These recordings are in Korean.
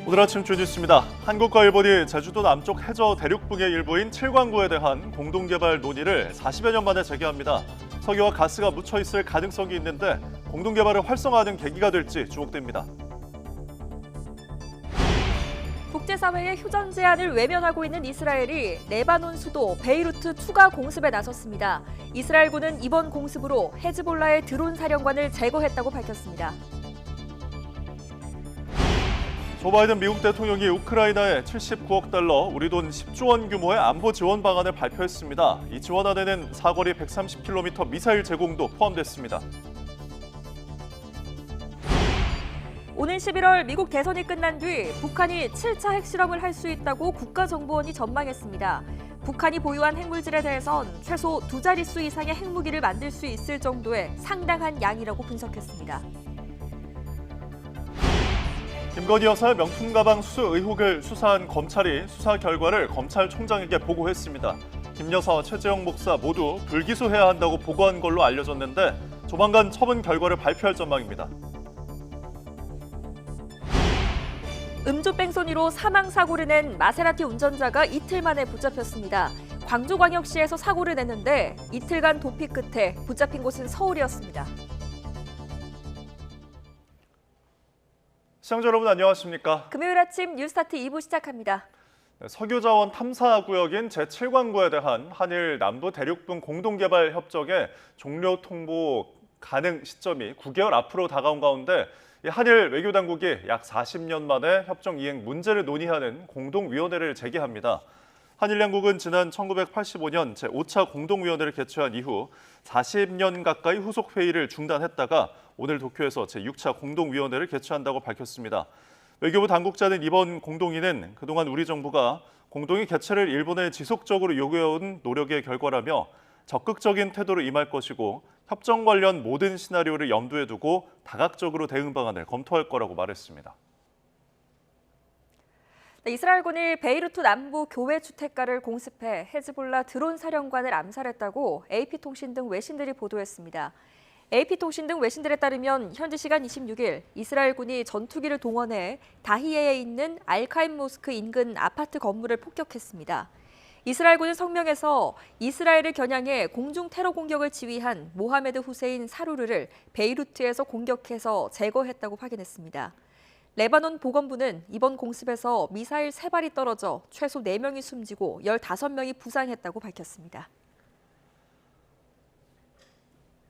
오늘 아침 주뉴스입니다. 한국과 일본이 제주도 남쪽 해저 대륙붕의 일부인 칠광구에 대한 공동개발 논의를 40여 년 만에 재개합니다. 석유와 가스가 묻혀있을 가능성이 있는데 공동개발을 활성화하는 계기가 될지 주목됩니다. 국제사회의 휴전 제안을 외면하고 있는 이스라엘이 레바논 수도 베이루트 추가 공습에 나섰습니다. 이스라엘군은 이번 공습으로 헤즈볼라의 드론 사령관을 제거했다고 밝혔습니다. 조 바이든 미국 대통령이 우크라이나에 79억 달러, 우리 돈 10조 원 규모의 안보 지원 방안을 발표했습니다. 이 지원안에는 사거리 130km 미사일 제공도 포함됐습니다. 오는 11월 미국 대선이 끝난 뒤 북한이 7차 핵실험을 할 수 있다고 국가정보원이 전망했습니다. 북한이 보유한 핵물질에 대해선 최소 2자릿수 이상의 핵무기를 만들 수 있을 정도의 상당한 양이라고 분석했습니다. 김건희 여사의 명품 가방 수수 의혹을 수사한 검찰이 수사 결과를 검찰총장에게 보고했습니다. 김 여사와 최재형 목사 모두 불기소해야 한다고 보고한 걸로 알려졌는데 조만간 처분 결과를 발표할 전망입니다. 음주뺑소니로 사망사고를 낸 마세라티 운전자가 이틀 만에 붙잡혔습니다. 광주광역시에서 사고를 냈는데 이틀간 도피 끝에 붙잡힌 곳은 서울이었습니다. 시청자 여러분 안녕하십니까? 금요일 아침 뉴스타트 2부 시작합니다. 석유자원 탐사구역인 제7광구에 대한 한일 남부 대륙분 공동개발 협정의 종료 통보 가능 시점이 9개월 앞으로 다가온 가운데 한일 외교당국이 약 40년 만에 협정 이행 문제를 논의하는 공동위원회를 재개합니다. 한일 양국은 지난 1985년 제5차 공동위원회를 개최한 이후 40년 가까이 후속 회의를 중단했다가 오늘 도쿄에서 제6차 공동위원회를 개최한다고 밝혔습니다. 외교부 당국자는 이번 공동위는 그동안 우리 정부가 공동위 개최를 일본에 지속적으로 요구해온 노력의 결과라며 적극적인 태도로 임할 것이고 협정 관련 모든 시나리오를 염두에 두고 다각적으로 대응 방안을 검토할 거라고 말했습니다. 이스라엘군이 베이루트 남부 교회 주택가를 공습해 헤즈볼라 드론 사령관을 암살했다고 AP통신 등 외신들이 보도했습니다. AP통신 등 외신들에 따르면 현지 시간 26일 이스라엘군이 전투기를 동원해 다히에에 있는 알카임 모스크 인근 아파트 건물을 폭격했습니다. 이스라엘군은 성명에서 이스라엘을 겨냥해 공중 테러 공격을 지휘한 모하메드 후세인 사루르를 베이루트에서 공격해서 제거했다고 확인했습니다. 레바논 보건부는 이번 공습에서 미사일 3발이 떨어져 최소 4명이 숨지고 15명이 부상했다고 밝혔습니다.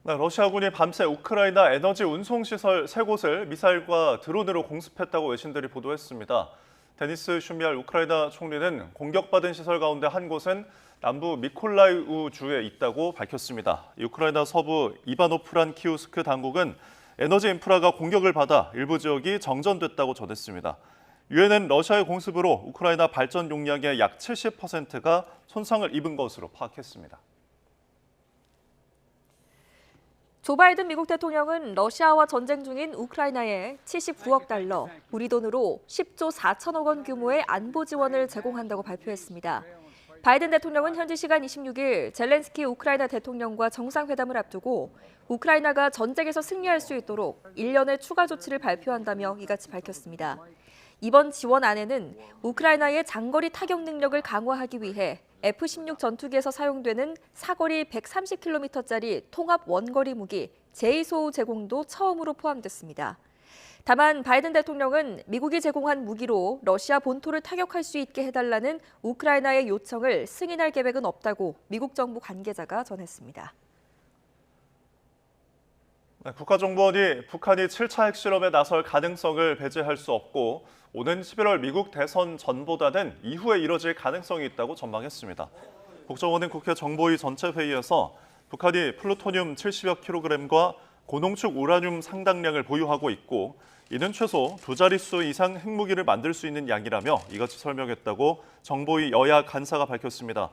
러시아군이 밤새 우크라이나 에너지 운송시설 3곳을 미사일과 드론으로 공습했다고 외신들이 보도했습니다. 데니스 슈미알 우크라이나 총리는 공격받은 시설 가운데 한 곳은 남부 미콜라이우 주에 있다고 밝혔습니다. 우크라이나 서부 이바노프란키우스크 당국은 에너지 인프라가 공격을 받아 일부 지역이 정전됐다고 전했습니다. 유엔은 러시아의 공습으로 우크라이나 발전 용량의 약 70%가 손상을 입은 것으로 파악했습니다. 조 바이든 미국 대통령은 러시아와 전쟁 중인 우크라이나에 79억 달러, 우리 돈으로 10조 4천억 원 규모의 안보 지원을 제공한다고 발표했습니다. 바이든 대통령은 현지 시간 26일 젤렌스키 우크라이나 대통령과 정상회담을 앞두고 우크라이나가 전쟁에서 승리할 수 있도록 1년의 추가 조치를 발표한다며 이같이 밝혔습니다. 이번 지원안에는 우크라이나의 장거리 타격 능력을 강화하기 위해 F-16 전투기에서 사용되는 사거리 130km짜리 통합 원거리 무기 제2소우 제공도 처음으로 포함됐습니다. 다만 바이든 대통령은 미국이 제공한 무기로 러시아 본토를 타격할 수 있게 해달라는 우크라이나의 요청을 승인할 계획은 없다고 미국 정부 관계자가 전했습니다. 국가정보원이 북한이 7차 핵실험에 나설 가능성을 배제할 수 없고 오는 11월 미국 대선 전보다는 이후에 이뤄질 가능성이 있다고 전망했습니다. 국정원은 국회 정보위 전체 회의에서 북한이 플루토늄 70여 킬로그램과 고농축 우라늄 상당량을 보유하고 있고 이는 최소 2자릿수 이상 핵무기를 만들 수 있는 양이라며 이같이 설명했다고 정보위 여야 간사가 밝혔습니다.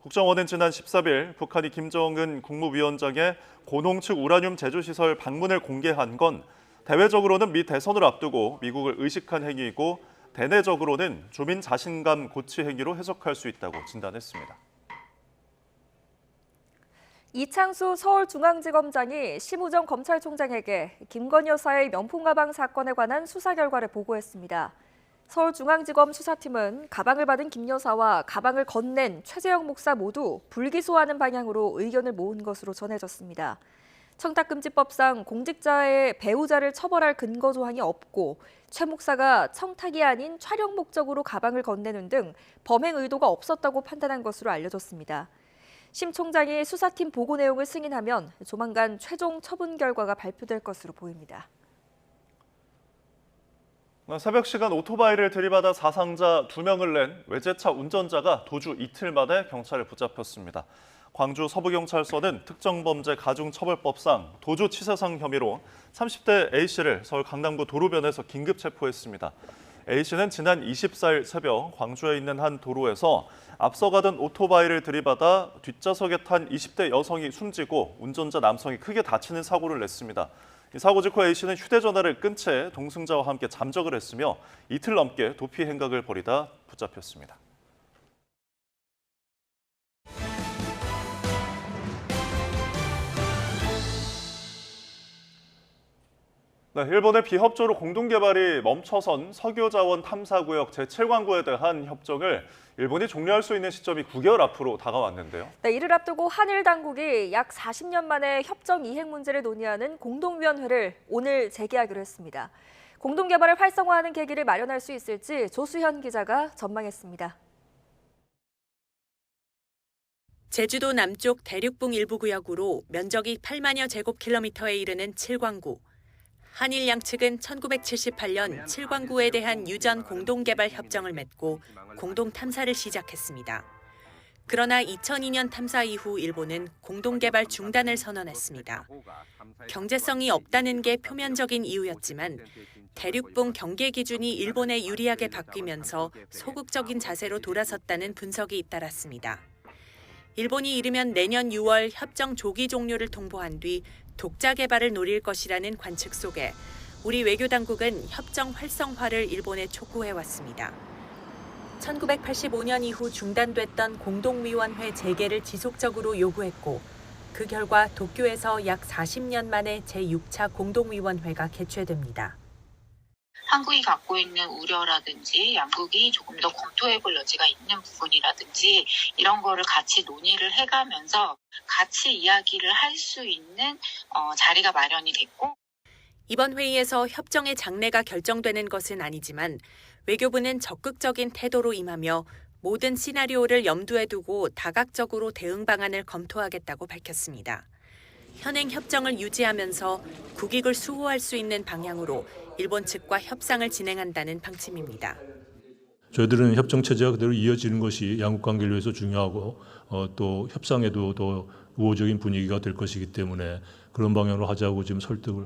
국정원은 지난 13일 북한이 김정은 국무위원장의 고농축 우라늄 제조시설 방문을 공개한 건 대외적으로는 미 대선을 앞두고 미국을 의식한 행위이고 대내적으로는 주민 자신감 고취 행위로 해석할 수 있다고 진단했습니다. 이창수 서울중앙지검장이 심우정 검찰총장에게 김건희 여사의 명품 가방 사건에 관한 수사 결과를 보고했습니다. 서울중앙지검 수사팀은 가방을 받은 김 여사와 가방을 건넨 최재형 목사 모두 불기소하는 방향으로 의견을 모은 것으로 전해졌습니다. 청탁금지법상 공직자의 배우자를 처벌할 근거 조항이 없고 최 목사가 청탁이 아닌 촬영 목적으로 가방을 건네는 등 범행 의도가 없었다고 판단한 것으로 알려졌습니다. 심 총장이 수사팀 보고 내용을 승인하면 조만간 최종 처분 결과가 발표될 것으로 보입니다. 새벽 시간 오토바이를 들이받아 사상자 2명을 낸 외제차 운전자가 도주 이틀 만에 경찰에 붙잡혔습니다. 광주 서부경찰서는 특정범죄 가중처벌법상 도주치사상 혐의로 30대 A씨를 서울 강남구 도로변에서 긴급 체포했습니다. A씨는 지난 24일 새벽 광주에 있는 한 도로에서 앞서가던 오토바이를 들이받아 뒷좌석에 탄 20대 여성이 숨지고 운전자 남성이 크게 다치는 사고를 냈습니다. 사고 직후 A씨는 휴대전화를 끈 채 동승자와 함께 잠적을 했으며 이틀 넘게 도피 행각을 벌이다 붙잡혔습니다. 네, 일본의 비협조로 공동개발이 멈춰선 석유자원 탐사구역 제7광구에 대한 협정을 일본이 종료할 수 있는 시점이 9개월 앞으로 다가왔는데요. 네, 이를 앞두고 한일 당국이 약 40년 만에 협정 이행 문제를 논의하는 공동위원회를 오늘 재개하기로 했습니다. 공동개발을 활성화하는 계기를 마련할 수 있을지 조수현 기자가 전망했습니다. 제주도 남쪽 대륙붕 일부 구역으로 면적이 8만여 제곱킬로미터에 이르는 7광구. 한일 양측은 1978년 7광구에 대한 유전 공동개발 협정을 맺고 공동 탐사를 시작했습니다. 그러나 2002년 탐사 이후 일본은 공동개발 중단을 선언했습니다. 경제성이 없다는 게 표면적인 이유였지만 대륙붕 경계 기준이 일본에 유리하게 바뀌면서 소극적인 자세로 돌아섰다는 분석이 잇따랐습니다. 일본이 이르면 내년 6월 협정 조기 종료를 통보한 뒤 독자 개발을 노릴 것이라는 관측 속에 우리 외교당국은 협정 활성화를 일본에 촉구해왔습니다. 1985년 이후 중단됐던 공동위원회 재개를 지속적으로 요구했고 그 결과 도쿄에서 약 40년 만에 제6차 공동위원회가 개최됩니다. 한국이 갖고 있는 우려라든지 양국이 조금 더 검토해볼 여지가 있는 부분이라든지 이런 거를 같이 논의를 해가면서 같이 이야기를 할 수 있는 자리가 마련이 됐고 이번 회의에서 협정의 장래가 결정되는 것은 아니지만 외교부는 적극적인 태도로 임하며 모든 시나리오를 염두에 두고 다각적으로 대응 방안을 검토하겠다고 밝혔습니다. 현행 협정을 유지하면서 국익을 수호할 수 있는 방향으로 일본 측과 협상을 진행한다는 방침입니다. 저희들은 협정 체제가 그대로 이어지는 것이 양국 관계를 위해서 중요하고 또 협상에도 더 우호적인 분위기가 될 것이기 때문에 그런 방향으로 하자고 지금 설득을.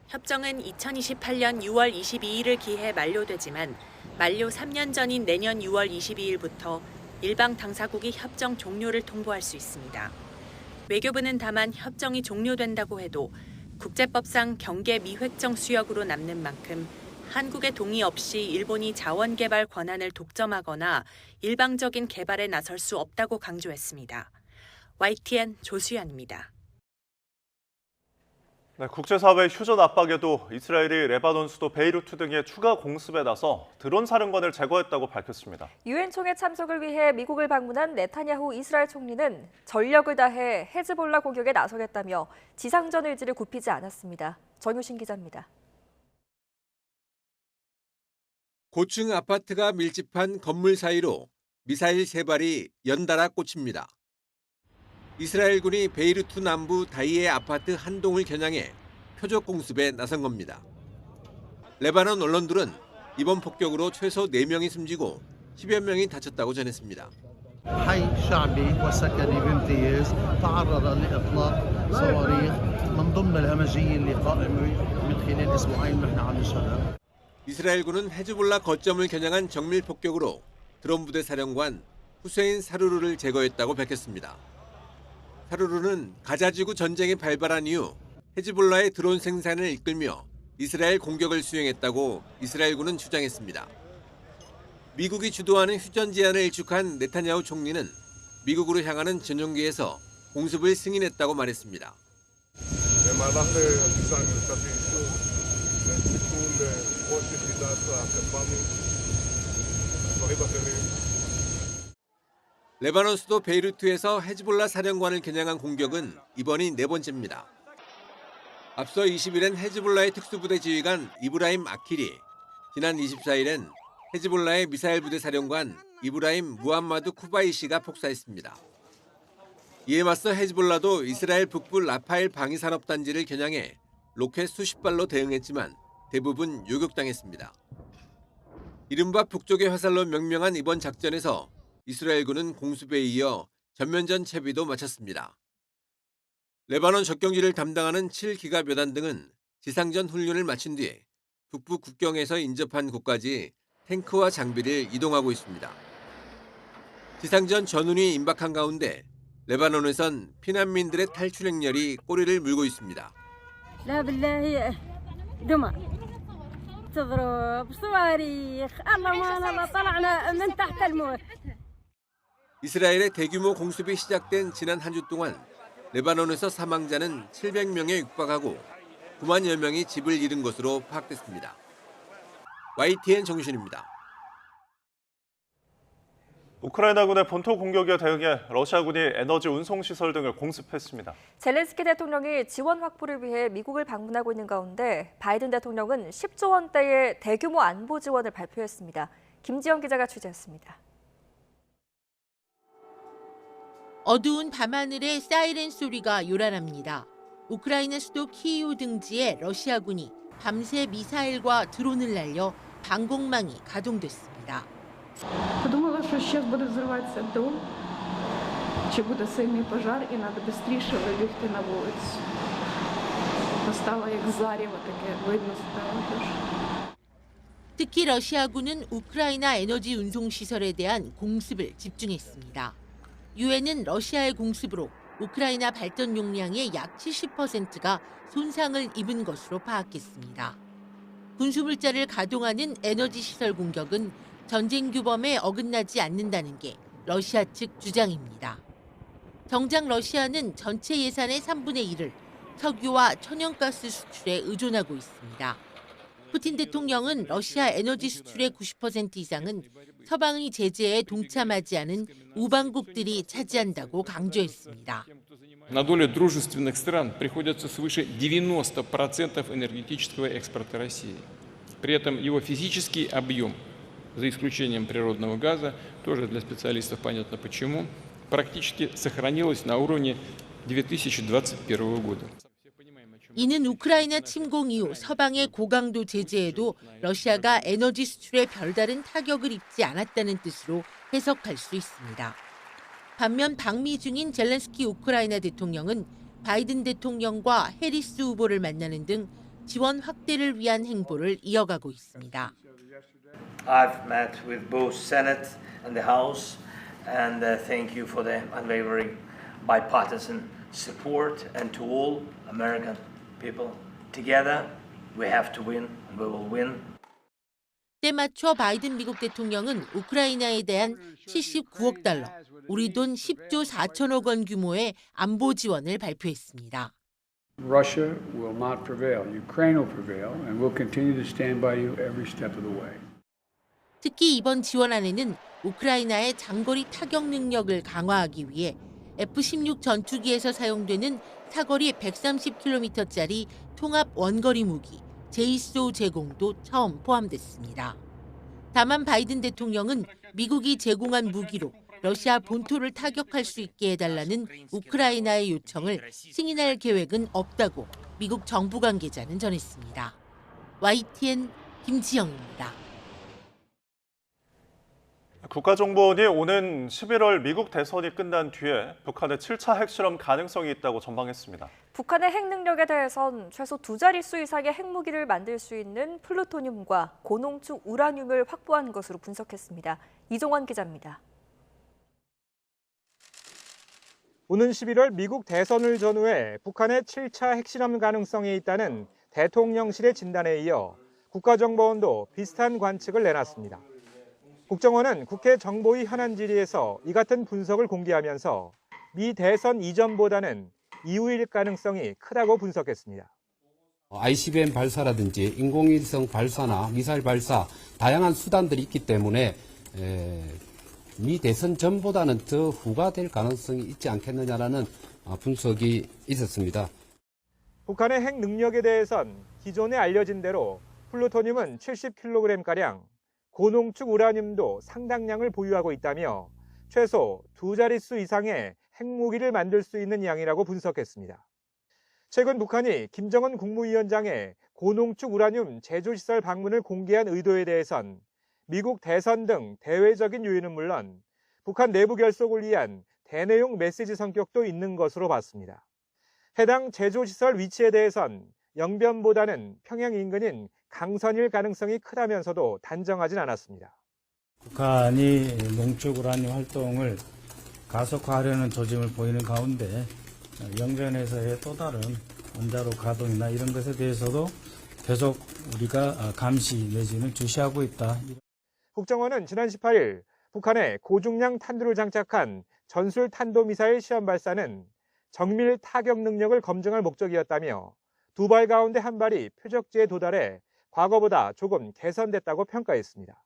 협정은 2028년 6월 22일을 기해 만료되지만 만료 3년 전인 내년 6월 22일부터 일방 당사국이 협정 종료를 통보할 수 있습니다. 외교부는 다만 협정이 종료된다고 해도 국제법상 경계 미획정 수역으로 남는 만큼 한국의 동의 없이 일본이 자원 개발 권한을 독점하거나 일방적인 개발에 나설 수 없다고 강조했습니다. YTN 조수연입니다. 네, 국제사회 휴전 압박에도 이스라엘이 레바논 수도 베이루트 등의 추가 공습에 나서 드론 사령관을 제거했다고 밝혔습니다. 유엔 총회 참석을 위해 미국을 방문한 네타냐후 이스라엘 총리는 전력을 다해 헤즈볼라 공격에 나서겠다며 지상전 의지를 굽히지 않았습니다. 전효신 기자입니다. 고층 아파트가 밀집한 건물 사이로 미사일 3발이 연달아 꽂힙니다. 이스라엘군이 베이루트 남부 다이의 아파트 한 동을 겨냥해 표적 공습에 나선 겁니다. 레바논 언론들은 이번 폭격으로 최소 4명이 숨지고 10여 명이 다쳤다고 전했습니다. حي شعبي وسكني بامتياز تعرض لإطلاق صواريخ من ضمن الهمجية اللي قائمة من خلال أسبوعين نحن عم نشهدها. 이스라엘군은 헤즈볼라 거점을 겨냥한 정밀 폭격으로 드론 부대 사령관 후세인 사루르를 제거했다고 밝혔습니다. 사루르는 가자지구 전쟁이 발발한 이후 헤즈볼라의 드론 생산을 이끌며 이스라엘 공격을 수행했다고 이스라엘군은 주장했습니다. 미국이 주도하는 휴전 제안을 일축한 네타냐후 총리는 미국으로 향하는 전용기에서 공습을 승인했다고 말했습니다. סיכול או של יחידת הכטב"מים, דברים אחרים. 레바논 수도 베이루트에서 헤즈볼라 사령관을 겨냥한 공격은 이번이 네 번째입니다. 앞서 20일엔 헤즈볼라의 특수부대 지휘관 이브라임 아킬이, 지난 24일엔 헤즈볼라의 미사일 부대 사령관 이브라임 무함마드 쿠바이시가 폭사했습니다. 이에 맞서 헤즈볼라도 이스라엘 북부 라파엘 방위산업단지를 겨냥해 로켓 수십 발로 대응했지만 대부분 요격당했습니다. 이른바 북쪽의 화살로 명명한 이번 작전에서 이스라엘군은 공습에 이어 전면전 채비도 마쳤습니다. 레바논 접경지를 담당하는 7기가 묘단 등은 지상전 훈련을 마친 뒤에 북부 국경에서 인접한 곳까지 탱크와 장비를 이동하고 있습니다. 지상전 전운이 임박한 가운데 레바논에선 피난민들의 탈출 행렬이 꼬리를 물고 있습니다. لا بالله دمى تضرب صواريخ الله ما طلعنا من تحت الموت. 이스라엘의 대규모 공습이 시작된 지난 한 주 동안 레바논에서 사망자는 700명에 육박하고 9만여 명이 집을 잃은 것으로 파악됐습니다. YTN 정유신입니다. 우크라이나군의 본토 공격에 대응해 러시아군이 에너지 운송시설 등을 공습했습니다. 젤렌스키 대통령이 지원 확보를 위해 미국을 방문하고 있는 가운데 바이든 대통령은 10조 원대의 대규모 안보 지원을 발표했습니다. 김지영 기자가 취재했습니다. 어두운 밤하늘에 사이렌 소리가 요란합니다. 우크라이나 수도 키이우 등지에 러시아군이 밤새 미사일과 드론을 날려 방공망이 가동됐습니다. Подумала, що зараз буде взриватися дом, чи буде сильний пожар, і треба швидше вибігти на вулицю. Стало як зарево таке, видно стало дуже. 특히 러시아군은 우크라이나 에너지 운송 시설에 대한 공습을 집중했습니다. 유엔은 러시아의 공습으로 우크라이나 발전 용량의 약 70%가 손상을 입은 것으로 파악했습니다. 군수물자를 가동하는 에너지 시설 공격은 전쟁 규범에 어긋나지 않는다는 게 러시아 측 주장입니다. 정작 러시아는 전체 예산의 3분의 1을 석유와 천연가스 수출에 의존하고 있습니다. 푸틴 대통령은 러시아 에너지 수출의 90% 이상은 서방의 제재에 동참하지 않은 우방국들이 차지한다고 강조했습니다. На долю дружественных стран приходится свыше 90% энергетического экспорта России. При этом его физический объем, за исключением природного газа, тоже для специалистов понятно почему, практически сохранилось на уровне 2021 года. 이는 우크라이나 침공 이후 서방의 고강도 제재에도 러시아가 에너지 수출에 별다른 타격을 입지 않았다는 뜻으로 해석할 수 있습니다. 반면 방미 중인 젤렌스키 우크라이나 대통령은 바이든 대통령과 해리스 후보를 만나는 등 지원 확대를 위한 행보를 이어가고 있습니다. I've met with both Senate and the House, and thank you for the unwavering bipartisan support, and to all American people. Together, we have to win, and we will win. 때맞춰 바이든 미국 대통령은 우크라이나에 대한 79억 달러, 우리 돈 10조 4천억 원 규모의 안보 지원을 발표했습니다. Russia will not prevail. Ukraine will prevail, and we'll continue to stand by you every step of the way. 특히 이번 지원안에는 우크라이나의 장거리 타격 능력을 강화하기 위해 F-16 전투기에서 사용되는 사거리 130km짜리 통합 원거리 무기 제이소 제공도 처음 포함됐습니다. 다만 바이든 대통령은 미국이 제공한 무기로 러시아 본토를 타격할 수 있게 해달라는 우크라이나의 요청을 승인할 계획은 없다고 미국 정부 관계자는 전했습니다. YTN 김지영입니다. 국가정보원이 오는 11월 미국 대선이 끝난 뒤에 북한의 7차 핵실험 가능성이 있다고 전망했습니다. 북한의 핵 능력에 대해선 최소 2자릿수 이상의 핵무기를 만들 수 있는 플루토늄과 고농축 우라늄을 확보한 것으로 분석했습니다. 이종원 기자입니다. 오는 11월 미국 대선을 전후해 북한의 7차 핵실험 가능성이 있다는 대통령실의 진단에 이어 국가정보원도 비슷한 관측을 내놨습니다. 국정원은 국회 정보위 현안 질의에서 이 같은 분석을 공개하면서 미 대선 이전보다는 이후일 가능성이 크다고 분석했습니다. ICBM 발사라든지 인공위성 발사나 미사일 발사 다양한 수단들이 있기 때문에 미 대선 전보다는 더 후가 될 가능성이 있지 않겠느냐라는 분석이 있었습니다. 북한의 핵 능력에 대해선 기존에 알려진 대로 플루토늄은 70kg가량, 고농축 우라늄도 상당량을 보유하고 있다며 최소 2자릿수 이상의 핵무기를 만들 수 있는 양이라고 분석했습니다. 최근 북한이 김정은 국무위원장의 고농축 우라늄 제조시설 방문을 공개한 의도에 대해선 미국 대선 등 대외적인 요인은 물론 북한 내부 결속을 위한 대내용 메시지 성격도 있는 것으로 봤습니다. 해당 제조시설 위치에 대해선 영변보다는 평양 인근인 강선일 가능성이 크다면서도 단정하진 않았습니다. 북한이 농축 우라늄 활동을 가속화하려는 조짐을 보이는 가운데 영변에서의 또 다른 원자로 가동이나 이런 것에 대해서도 계속 우리가 감시 내지는 주시하고 있다. 국정원은 지난 18일 북한의 고중량 탄두를 장착한 전술 탄도미사일 시험 발사는 정밀 타격 능력을 검증할 목적이었다며 두 발 가운데 한 발이 표적지에 도달해 과거보다 조금 개선됐다고 평가했습니다.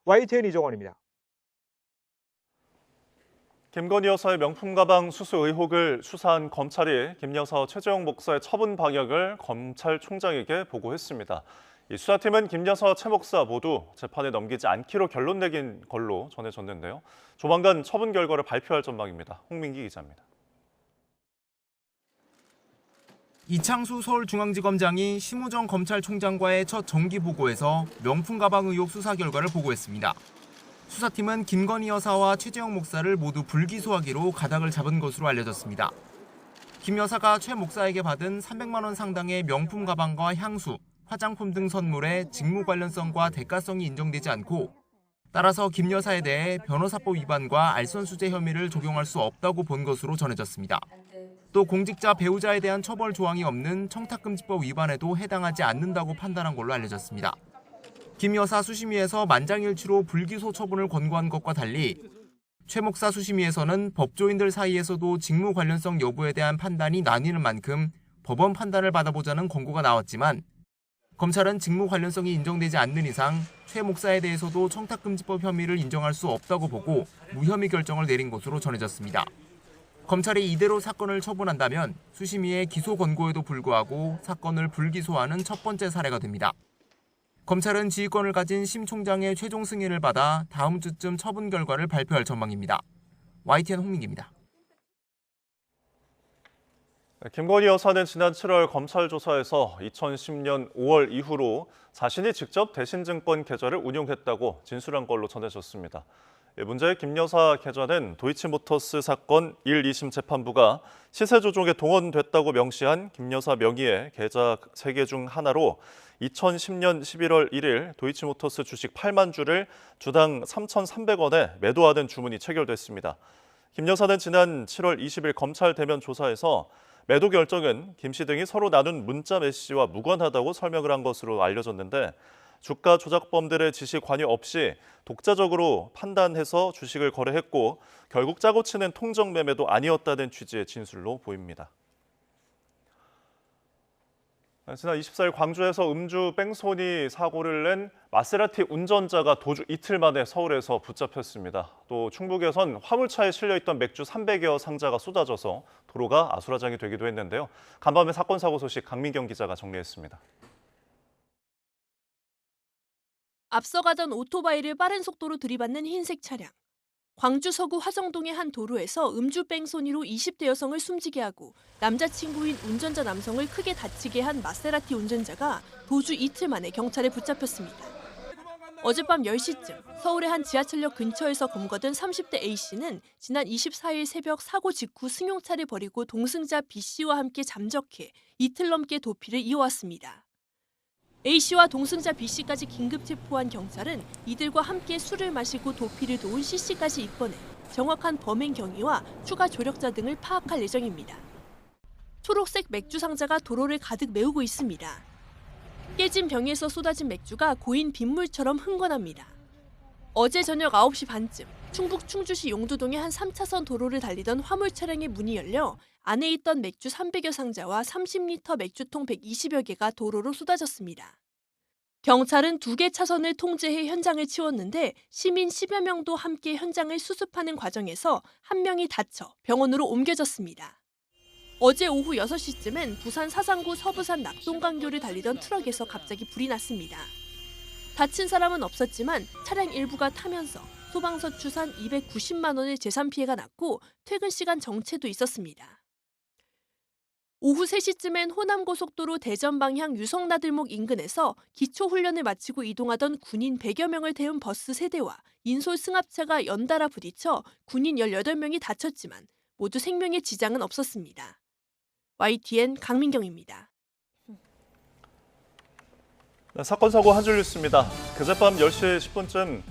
YTN 이종원입니다. 김건희 여사의 명품 가방 수수 의혹을 수사한 검찰이 김 여사 최재형 목사의 처분 방역을 검찰총장에게 보고했습니다. 이 수사팀은 김 여사와 최 목사 모두 재판에 넘기지 않기로 결론 내긴 걸로 전해졌는데요. 조만간 처분 결과를 발표할 전망입니다. 홍민기 기자입니다. 이창수 서울중앙지검장이 심우정 검찰총장과의 첫 정기 보고에서 명품 가방 의혹 수사 결과를 보고했습니다. 수사팀은 김건희 여사와 최재형 목사를 모두 불기소하기로 가닥을 잡은 것으로 알려졌습니다. 김 여사가 최 목사에게 받은 300만 원 상당의 명품 가방과 향수, 화장품 등 선물에 직무 관련성과 대가성이 인정되지 않고 따라서 김 여사에 대해 변호사법 위반과 알선수재 혐의를 적용할 수 없다고 본 것으로 전해졌습니다. 또 공직자 배우자에 대한 처벌 조항이 없는 청탁금지법 위반에도 해당하지 않는다고 판단한 걸로 알려졌습니다. 김 여사 수심위에서 만장일치로 불기소 처분을 권고한 것과 달리 최 목사 수심위에서는 법조인들 사이에서도 직무 관련성 여부에 대한 판단이 나뉘는 만큼 법원 판단을 받아보자는 권고가 나왔지만 검찰은 직무 관련성이 인정되지 않는 이상 최 목사에 대해서도 청탁금지법 혐의를 인정할 수 없다고 보고 무혐의 결정을 내린 것으로 전해졌습니다. 검찰이 이대로 사건을 처분한다면 수심위의 기소 권고에도 불구하고 사건을 불기소하는 첫 번째 사례가 됩니다. 검찰은 지휘권을 가진 심 총장의 최종 승인을 받아 다음 주쯤 처분 결과를 발표할 전망입니다. YTN 홍민기입니다. 김건희 여사는 지난 7월 검찰 조사에서 2010년 5월 이후로 자신이 직접 대신증권 계좌를 운용했다고 진술한 걸로 전해졌습니다. 문제의 김 여사 계좌는 도이치모터스 사건 1, 2심 재판부가 시세 조종에 동원됐다고 명시한 김 여사 명의의 계좌 3개 중 하나로 2010년 11월 1일 도이치모터스 주식 8만 주를 주당 3,300원에 매도하는 주문이 체결됐습니다. 김 여사는 지난 7월 20일 검찰 대면 조사에서 매도 결정은 김 씨 등이 서로 나눈 문자 메시지와 무관하다고 설명을 한 것으로 알려졌는데 주가 조작범들의 지시 관여 없이 독자적으로 판단해서 주식을 거래했고 결국 짜고 치는 통정 매매도 아니었다는 취지의 진술로 보입니다. 지난 24일 광주에서 음주 뺑소니 사고를 낸 마세라티 운전자가 도주 이틀 만에 서울에서 붙잡혔습니다. 또 충북에선 화물차에 실려있던 맥주 300여 상자가 쏟아져서 도로가 아수라장이 되기도 했는데요. 간밤에 사건 사고 소식 강민경 기자가 정리했습니다. 앞서가던 오토바이를 빠른 속도로 들이받는 흰색 차량. 광주 서구 화정동의 한 도로에서 음주 뺑소니로 20대 여성을 숨지게 하고 남자친구인 운전자 남성을 크게 다치게 한 마세라티 운전자가 도주 이틀 만에 경찰에 붙잡혔습니다. 어젯밤 10시쯤 서울의 한 지하철역 근처에서 검거된 30대 A씨는 지난 24일 새벽 사고 직후 승용차를 버리고 동승자 B씨와 함께 잠적해 이틀 넘게 도피를 이어왔습니다. A씨와 동승자 B씨까지 긴급 체포한 경찰은 이들과 함께 술을 마시고 도피를 도운 C씨까지 입건해 정확한 범행 경위와 추가 조력자 등을 파악할 예정입니다. 초록색 맥주 상자가 도로를 가득 메우고 있습니다. 깨진 병에서 쏟아진 맥주가 고인 빗물처럼 흥건합니다. 어제 저녁 9시 반쯤 충북 충주시 용두동의 한 3차선 도로를 달리던 화물 차량의 문이 열려 안에 있던 맥주 300여 상자와 30리터 맥주통 120여 개가 도로로 쏟아졌습니다. 경찰은 2개 차선을 통제해 현장을 치웠는데 시민 10여 명도 함께 현장을 수습하는 과정에서 한 명이 다쳐 병원으로 옮겨졌습니다. 어제 오후 6시쯤엔 부산 사상구 서부산 낙동강교를 달리던 트럭에서 갑자기 불이 났습니다. 다친 사람은 없었지만 차량 일부가 타면서 소방서 추산 290만 원의 재산 피해가 났고 퇴근 시간 정체도 있었습니다. 오후 3시쯤엔 호남고속도로 대전 방향 유성나들목 인근에서 기초훈련을 마치고 이동하던 군인 100여 명을 태운 버스 3대와 인솔 승합차가 연달아 부딪혀 군인 18명이 다쳤지만 모두 생명에 지장은 없었습니다. YTN 강민경입니다. 사건 사고 한 줄 뉴스입니다. 그젯밤 10시 10분쯤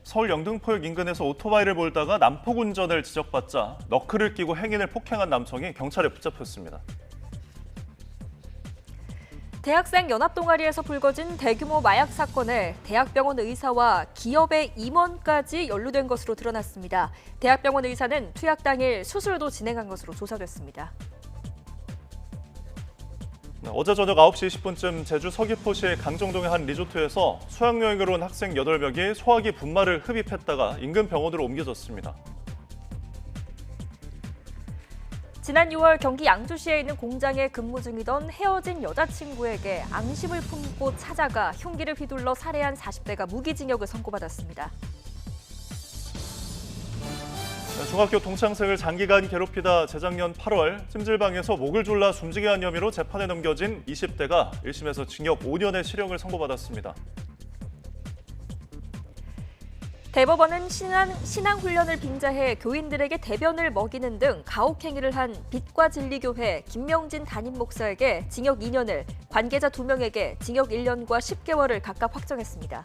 서울 영등포역 인근에서 오토바이를 몰다가 난폭 운전을 지적받자 너클을 끼고 행인을 폭행한 남성이 경찰에 붙잡혔습니다. 대학생 연합동아리에서 불거진 대규모 마약 사건에 대학병원 의사와 기업의 임원까지 연루된 것으로 드러났습니다. 대학병원 의사는 투약 당일 수술도 진행한 것으로 조사됐습니다. 어제 저녁 9시 20분쯤 제주 서귀포시 강정동의 한 리조트에서 수학여행으로 온 학생 8명이 소화기 분말을 흡입했다가 인근 병원으로 옮겨졌습니다. 지난 6월 경기 양주시에 있는 공장에 근무 중이던 헤어진 여자친구에게 앙심을 품고 찾아가 흉기를 휘둘러 살해한 40대가 무기징역을 선고받았습니다. 중학교 동창생을 장기간 괴롭히다 재작년 8월 찜질방에서 목을 졸라 숨지게 한 혐의로 재판에 넘겨진 20대가 1심에서 징역 5년의 실형을 선고받았습니다. 대법원은 신앙훈련을 빙자해 교인들에게 대변을 먹이는 등 가혹행위를 한 빛과 진리교회 김명진 담임 목사에게 징역 2년을, 관계자 2명에게 징역 1년과 10개월을 각각 확정했습니다.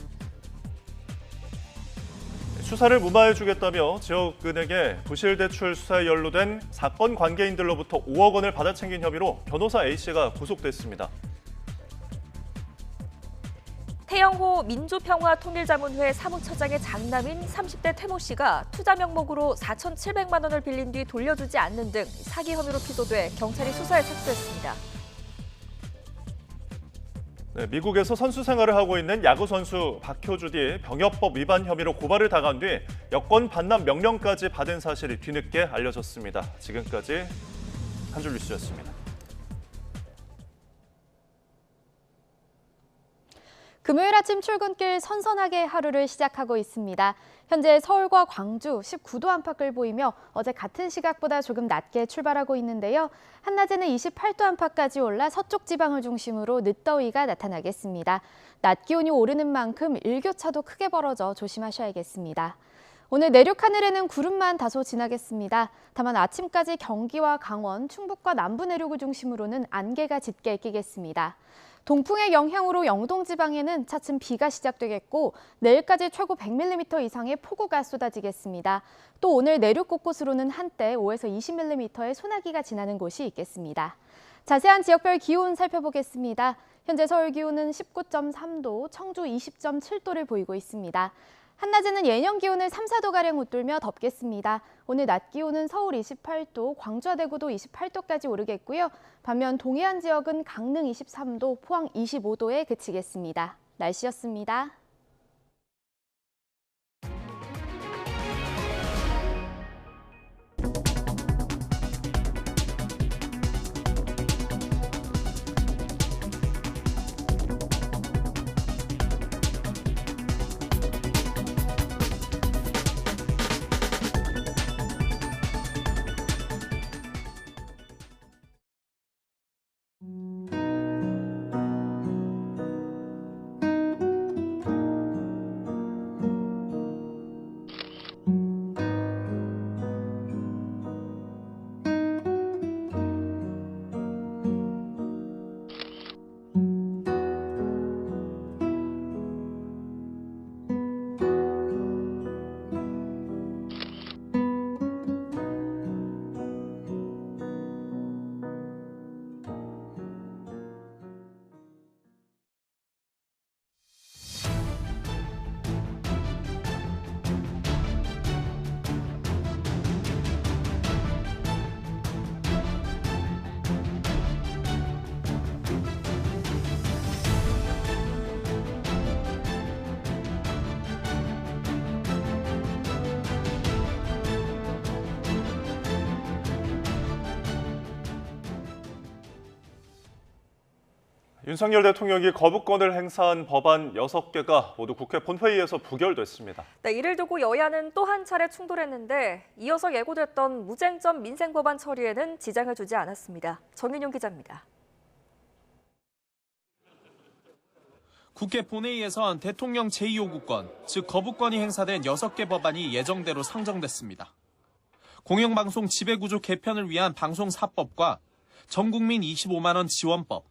수사를 무마해주겠다며 지역은행의 부실대출 수사에 연루된 사건 관계인들로부터 5억 원을 받아챙긴 혐의로 변호사 A씨가 구속됐습니다. 태영호 민주평화통일자문회 사무처장의 장남인 30대 태모 씨가 투자 명목으로 4,700만 원을 빌린 뒤 돌려주지 않는 등 사기 혐의로 피소돼 경찰이 수사에 착수했습니다. 미국에서 선수 생활을 하고 있는 야구 선수 박효준이 병역법 위반 혐의로 고발을 당한 뒤 여권 반납 명령까지 받은 사실이 뒤늦게 알려졌습니다. 지금까지 한 줄 뉴스였습니다. 금요일 아침 출근길 선선하게 하루를 시작하고 있습니다. 현재 서울과 광주 19도 안팎을 보이며 어제 같은 시각보다 조금 낮게 출발하고 있는데요. 한낮에는 28도 안팎까지 올라 서쪽 지방을 중심으로 늦더위가 나타나겠습니다. 낮 기온이 오르는 만큼 일교차도 크게 벌어져 조심하셔야겠습니다. 오늘 내륙 하늘에는 구름만 다소 지나겠습니다. 다만 아침까지 경기와 강원, 충북과 남부 내륙을 중심으로는 안개가 짙게 끼겠습니다. 동풍의 영향으로 영동 지방에는 차츰 비가 시작되겠고 내일까지 최고 100mm 이상의 폭우가 쏟아지겠습니다. 또 오늘 내륙 곳곳으로는 한때 5에서 20mm의 소나기가 지나는 곳이 있겠습니다. 자세한 지역별 기온 살펴보겠습니다. 현재 서울 기온은 19.3도, 청주 20.7도를 보이고 있습니다. 한낮에는 예년 기온을 3, 4도가량 웃돌며 덥겠습니다. 오늘 낮 기온은 서울 28도, 광주와 대구도 28도까지 오르겠고요. 반면 동해안 지역은 강릉 23도, 포항 25도에 그치겠습니다. 날씨였습니다. 윤석열 대통령이 거부권을 행사한 법안 6개가 모두 국회 본회의에서 부결됐습니다. 네, 이를 두고 여야는 또 한 차례 충돌했는데 이어서 예고됐던 무쟁점 민생법안 처리에는 지장을 주지 않았습니다. 정윤용 기자입니다. 국회 본회의에선 대통령 제2요구권, 즉 거부권이 행사된 6개 법안이 예정대로 상정됐습니다. 공영방송 지배구조 개편을 위한 방송사법과 전국민 25만 원 지원법,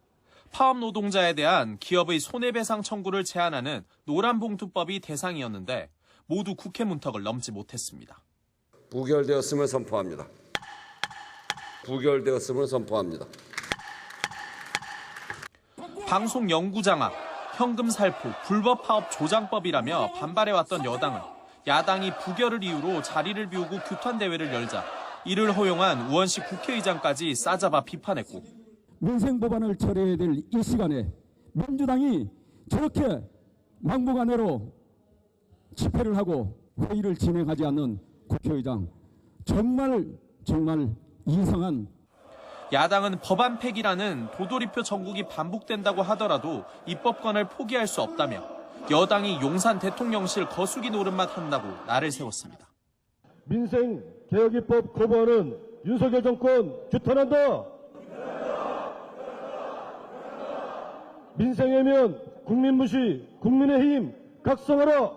파업 노동자에 대한 기업의 손해배상 청구를 제한하는 노란봉투법이 대상이었는데 모두 국회 문턱을 넘지 못했습니다. 부결되었음을 선포합니다. 부결되었음을 선포합니다. 방송 영구 장악, 현금 살포, 불법 파업 조장법이라며 반발해왔던 여당은 야당이 부결을 이유로 자리를 비우고 규탄 대회를 열자 이를 허용한 우원식 국회의장까지 싸잡아 비판했고 민생 법안을 처리해야 될 이 시간에 민주당이 저렇게 막무가내로 집회를 하고 회의를 진행하지 않는 국회의장 정말 이상한. 야당은 법안 폐기라는 도돌이표 정국이 반복된다고 하더라도 입법권을 포기할 수 없다며 여당이 용산 대통령실 거수기 노릇만 한다고 날을 세웠습니다. 민생 개혁 입법 거부하는 윤석열 정권 규탄한다. 민생이면 국민 무시, 국민의힘 각성하라.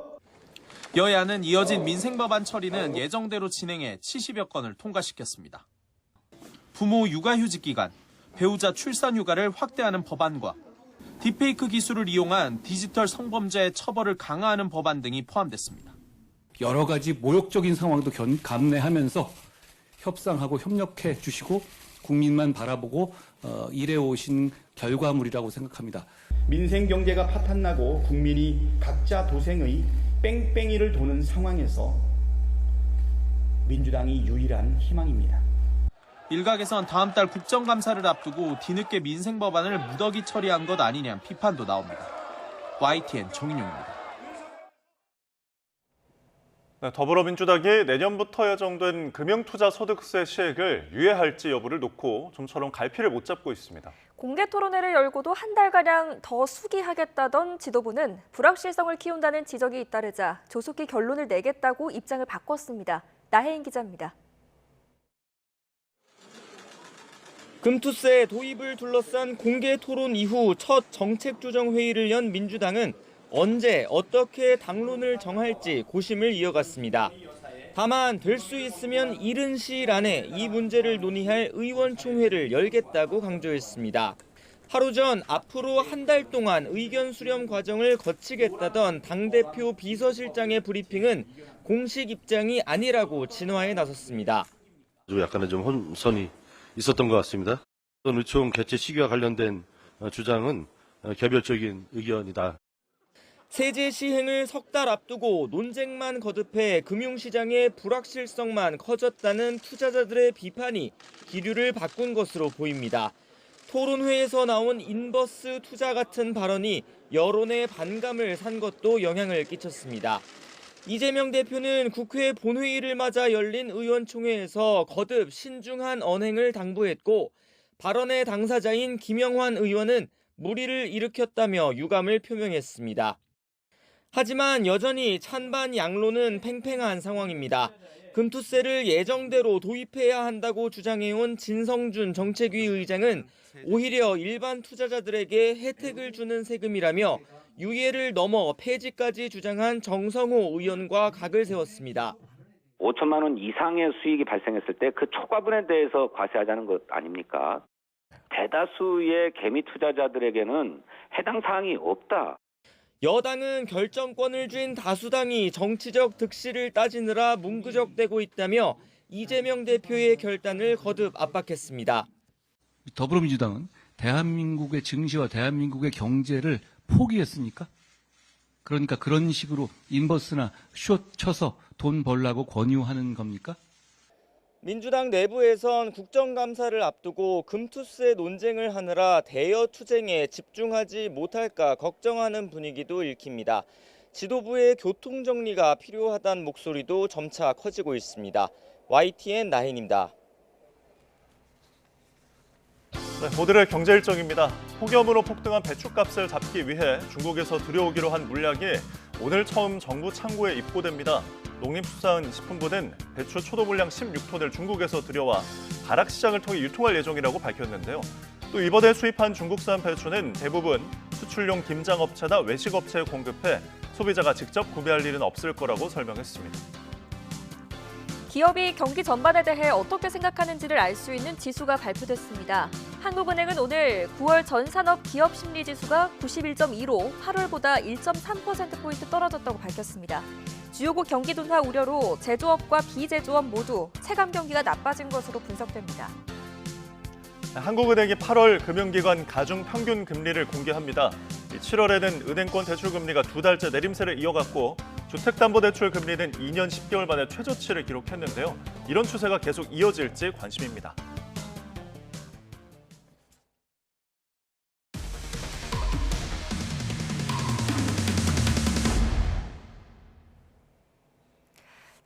여야는 이어진 민생법안 처리는 예정대로 진행해 70여 건을 통과시켰습니다. 부모 육아휴직 기간, 배우자 출산휴가를 확대하는 법안과 딥페이크 기술을 이용한 디지털 성범죄 처벌을 강화하는 법안 등이 포함됐습니다. 여러 가지 모욕적인 상황도 감내하면서 협상하고 협력해 주시고 국민만 바라보고 일해오신 결과물이라고 생각합니다. 민생 경제가 파탄나고 국민이 각자 도생의 뺑뺑이를 도는 상황에서 민주당이 유일한 희망입니다. 일각에선 다음 달 국정감사를 앞두고 뒤늦게 민생법안을 무더기 처리한 것 아니냐는 비판도 나옵니다. YTN 정인용입니다. 네, 더불어민주당이 내년부터 예정된 금융투자소득세 시행을 유예할지 여부를 놓고 좀처럼 갈피를 못 잡고 있습니다. 공개 토론회를 열고도 한 달가량 더 수기하겠다던 지도부는 불확실성을 키운다는 지적이 잇따르자 조속히 결론을 내겠다고 입장을 바꿨습니다. 나혜인 기자입니다. 금투세 도입을 둘러싼 공개 토론 이후 첫 정책 조정 회의를 연 민주당은 언제 어떻게 당론을 정할지 고심을 이어갔습니다. 다만 될 수 있으면 이른 시일 안에 이 문제를 논의할 의원총회를 열겠다고 강조했습니다. 하루 전 앞으로 한 달 동안 의견 수렴 과정을 거치겠다던 당대표 비서실장의 브리핑은 공식 입장이 아니라고 진화에 나섰습니다. 약간의 좀 혼선이 있었던 것 같습니다. 의총 개최 시기와 관련된 주장은 개별적인 의견이다. 세제 시행을 석 달 앞두고 논쟁만 거듭해 금융시장의 불확실성만 커졌다는 투자자들의 비판이 기류를 바꾼 것으로 보입니다. 토론회에서 나온 인버스 투자 같은 발언이 여론의 반감을 산 것도 영향을 끼쳤습니다. 이재명 대표는 국회 본회의를 맞아 열린 의원총회에서 거듭 신중한 언행을 당부했고 발언의 당사자인 김영환 의원은 물의를 일으켰다며 유감을 표명했습니다. 하지만 여전히 찬반 양론은 팽팽한 상황입니다. 금투세를 예정대로 도입해야 한다고 주장해온 진성준 정책위 의장은 오히려 일반 투자자들에게 혜택을 주는 세금이라며 유예를 넘어 폐지까지 주장한 정성호 의원과 각을 세웠습니다. 5천만 원 이상의 수익이 발생했을 때 그 초과분에 대해서 과세하자는 것 아닙니까? 대다수의 개미 투자자들에게는 해당 사항이 없다. 여당은 결정권을 쥔 다수당이 정치적 득실을 따지느라 문구적대고 있다며 이재명 대표의 결단을 거듭 압박했습니다. 더불어민주당은 대한민국의 증시와 대한민국의 경제를 포기했습니까? 그러니까 그런 식으로 인버스나 숏 쳐서 돈 벌라고 권유하는 겁니까? 민주당 내부에선 국정감사를 앞두고 금투세 논쟁을 하느라 대여 투쟁에 집중하지 못할까 걱정하는 분위기도 읽힙니다. 지도부의 교통 정리가 필요하다는 목소리도 점차 커지고 있습니다. YTN 나혜인입니다. 네, 오늘의 경제 일정입니다. 폭염으로 폭등한 배추값을 잡기 위해 중국에서 들여오기로 한 물량이 오늘 처음 정부 창고에 입고됩니다. 농림수산식품부는 배추 초도 물량 16톤을 중국에서 들여와 가락시장을 통해 유통할 예정이라고 밝혔는데요. 또 이번에 수입한 중국산 배추는 대부분 수출용 김장업체나 외식업체에 공급해 소비자가 직접 구매할 일은 없을 거라고 설명했습니다. 기업이 경기 전반에 대해 어떻게 생각하는지를 알 수 있는 지수가 발표됐습니다. 한국은행은 오늘 9월 전산업 기업 심리 지수가 91.2로 8월보다 1.3%포인트 떨어졌다고 밝혔습니다. 주요국 경기 둔화 우려로 제조업과 비제조업 모두 체감 경기가 나빠진 것으로 분석됩니다. 한국은행이 8월 금융기관 가중 평균 금리를 공개합니다. 7월에는 은행권 대출 금리가 2달째 내림세를 이어갔고 주택담보대출 금리는 2년 10개월 만에 최저치를 기록했는데요. 이런 추세가 계속 이어질지 관심입니다.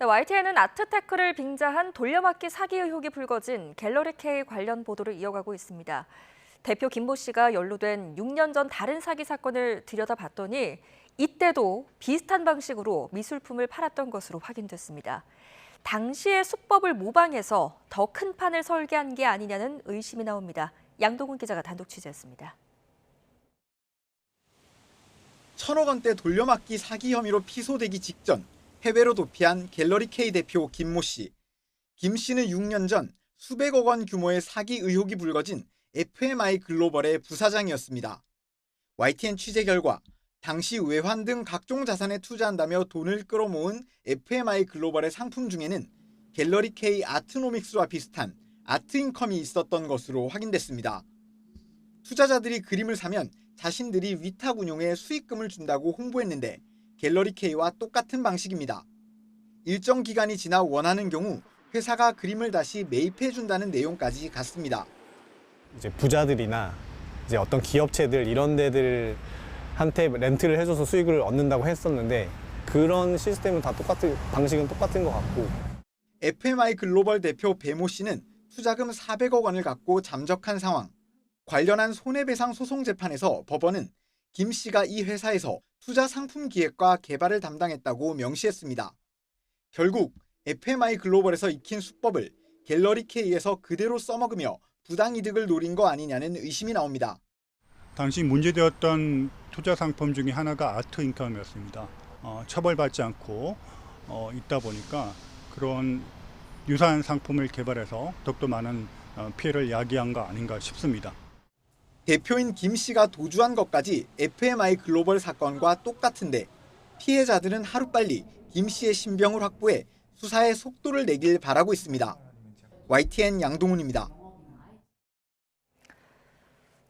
YTN은 아트테크를 빙자한 돌려막기 사기 의혹이 불거진 갤러리K 관련 보도를 이어가고 있습니다. 대표 김모 씨가 연루된 6년 전 다른 사기 사건을 들여다봤더니 이때도 비슷한 방식으로 미술품을 팔았던 것으로 확인됐습니다. 당시의 수법을 모방해서 더 큰 판을 설계한 게 아니냐는 의심이 나옵니다. 양동훈 기자가 단독 취재했습니다. 1,000억 원대 돌려막기 사기 혐의로 피소되기 직전 해외로 도피한 갤러리K 대표 김모 씨. 김 씨는 6년 전 수백억 원 규모의 사기 의혹이 불거진 FMI 글로벌의 부사장이었습니다. YTN 취재 결과 당시 외환 등 각종 자산에 투자한다며 돈을 끌어모은 FMI 글로벌의 상품 중에는 갤러리K 아트노믹스와 비슷한 아트인컴이 있었던 것으로 확인됐습니다. 투자자들이 그림을 사면 자신들이 위탁 운용에 수익금을 준다고 홍보했는데 갤러리K와 똑같은 방식입니다. 일정 기간이 지나 원하는 경우 회사가 그림을 다시 매입해준다는 내용까지 같습니다. 이제 부자들이나 이제 어떤 기업체들 이런 데들한테 렌트를 해줘서 수익을 얻는다고 했었는데 그런 시스템은 다 방식은 똑같은 것 같고. FMI 글로벌 대표 배모 씨는 투자금 400억 원을 갖고 잠적한 상황. 관련한 손해배상 소송 재판에서 법원은 김 씨가 이 회사에서 투자 상품 기획과 개발을 담당했다고 명시했습니다. 결국 FMI 글로벌에서 익힌 수법을 갤러리K에서 그대로 써먹으며 부당이득을 노린 거 아니냐는 의심이 나옵니다. 당시 문제되었던 투자 상품 중에 하나가 아트 인컴이었습니다. 처벌받지 않고 있다 보니까 그런 유사한 상품을 개발해서 더욱더 많은 피해를 야기한 거 아닌가 싶습니다. 대표인 김 씨가 도주한 것까지 FMI 글로벌 사건과 똑같은데 피해자들은 하루빨리 김 씨의 신병을 확보해 수사에 속도를 내길 바라고 있습니다. YTN 양동훈입니다.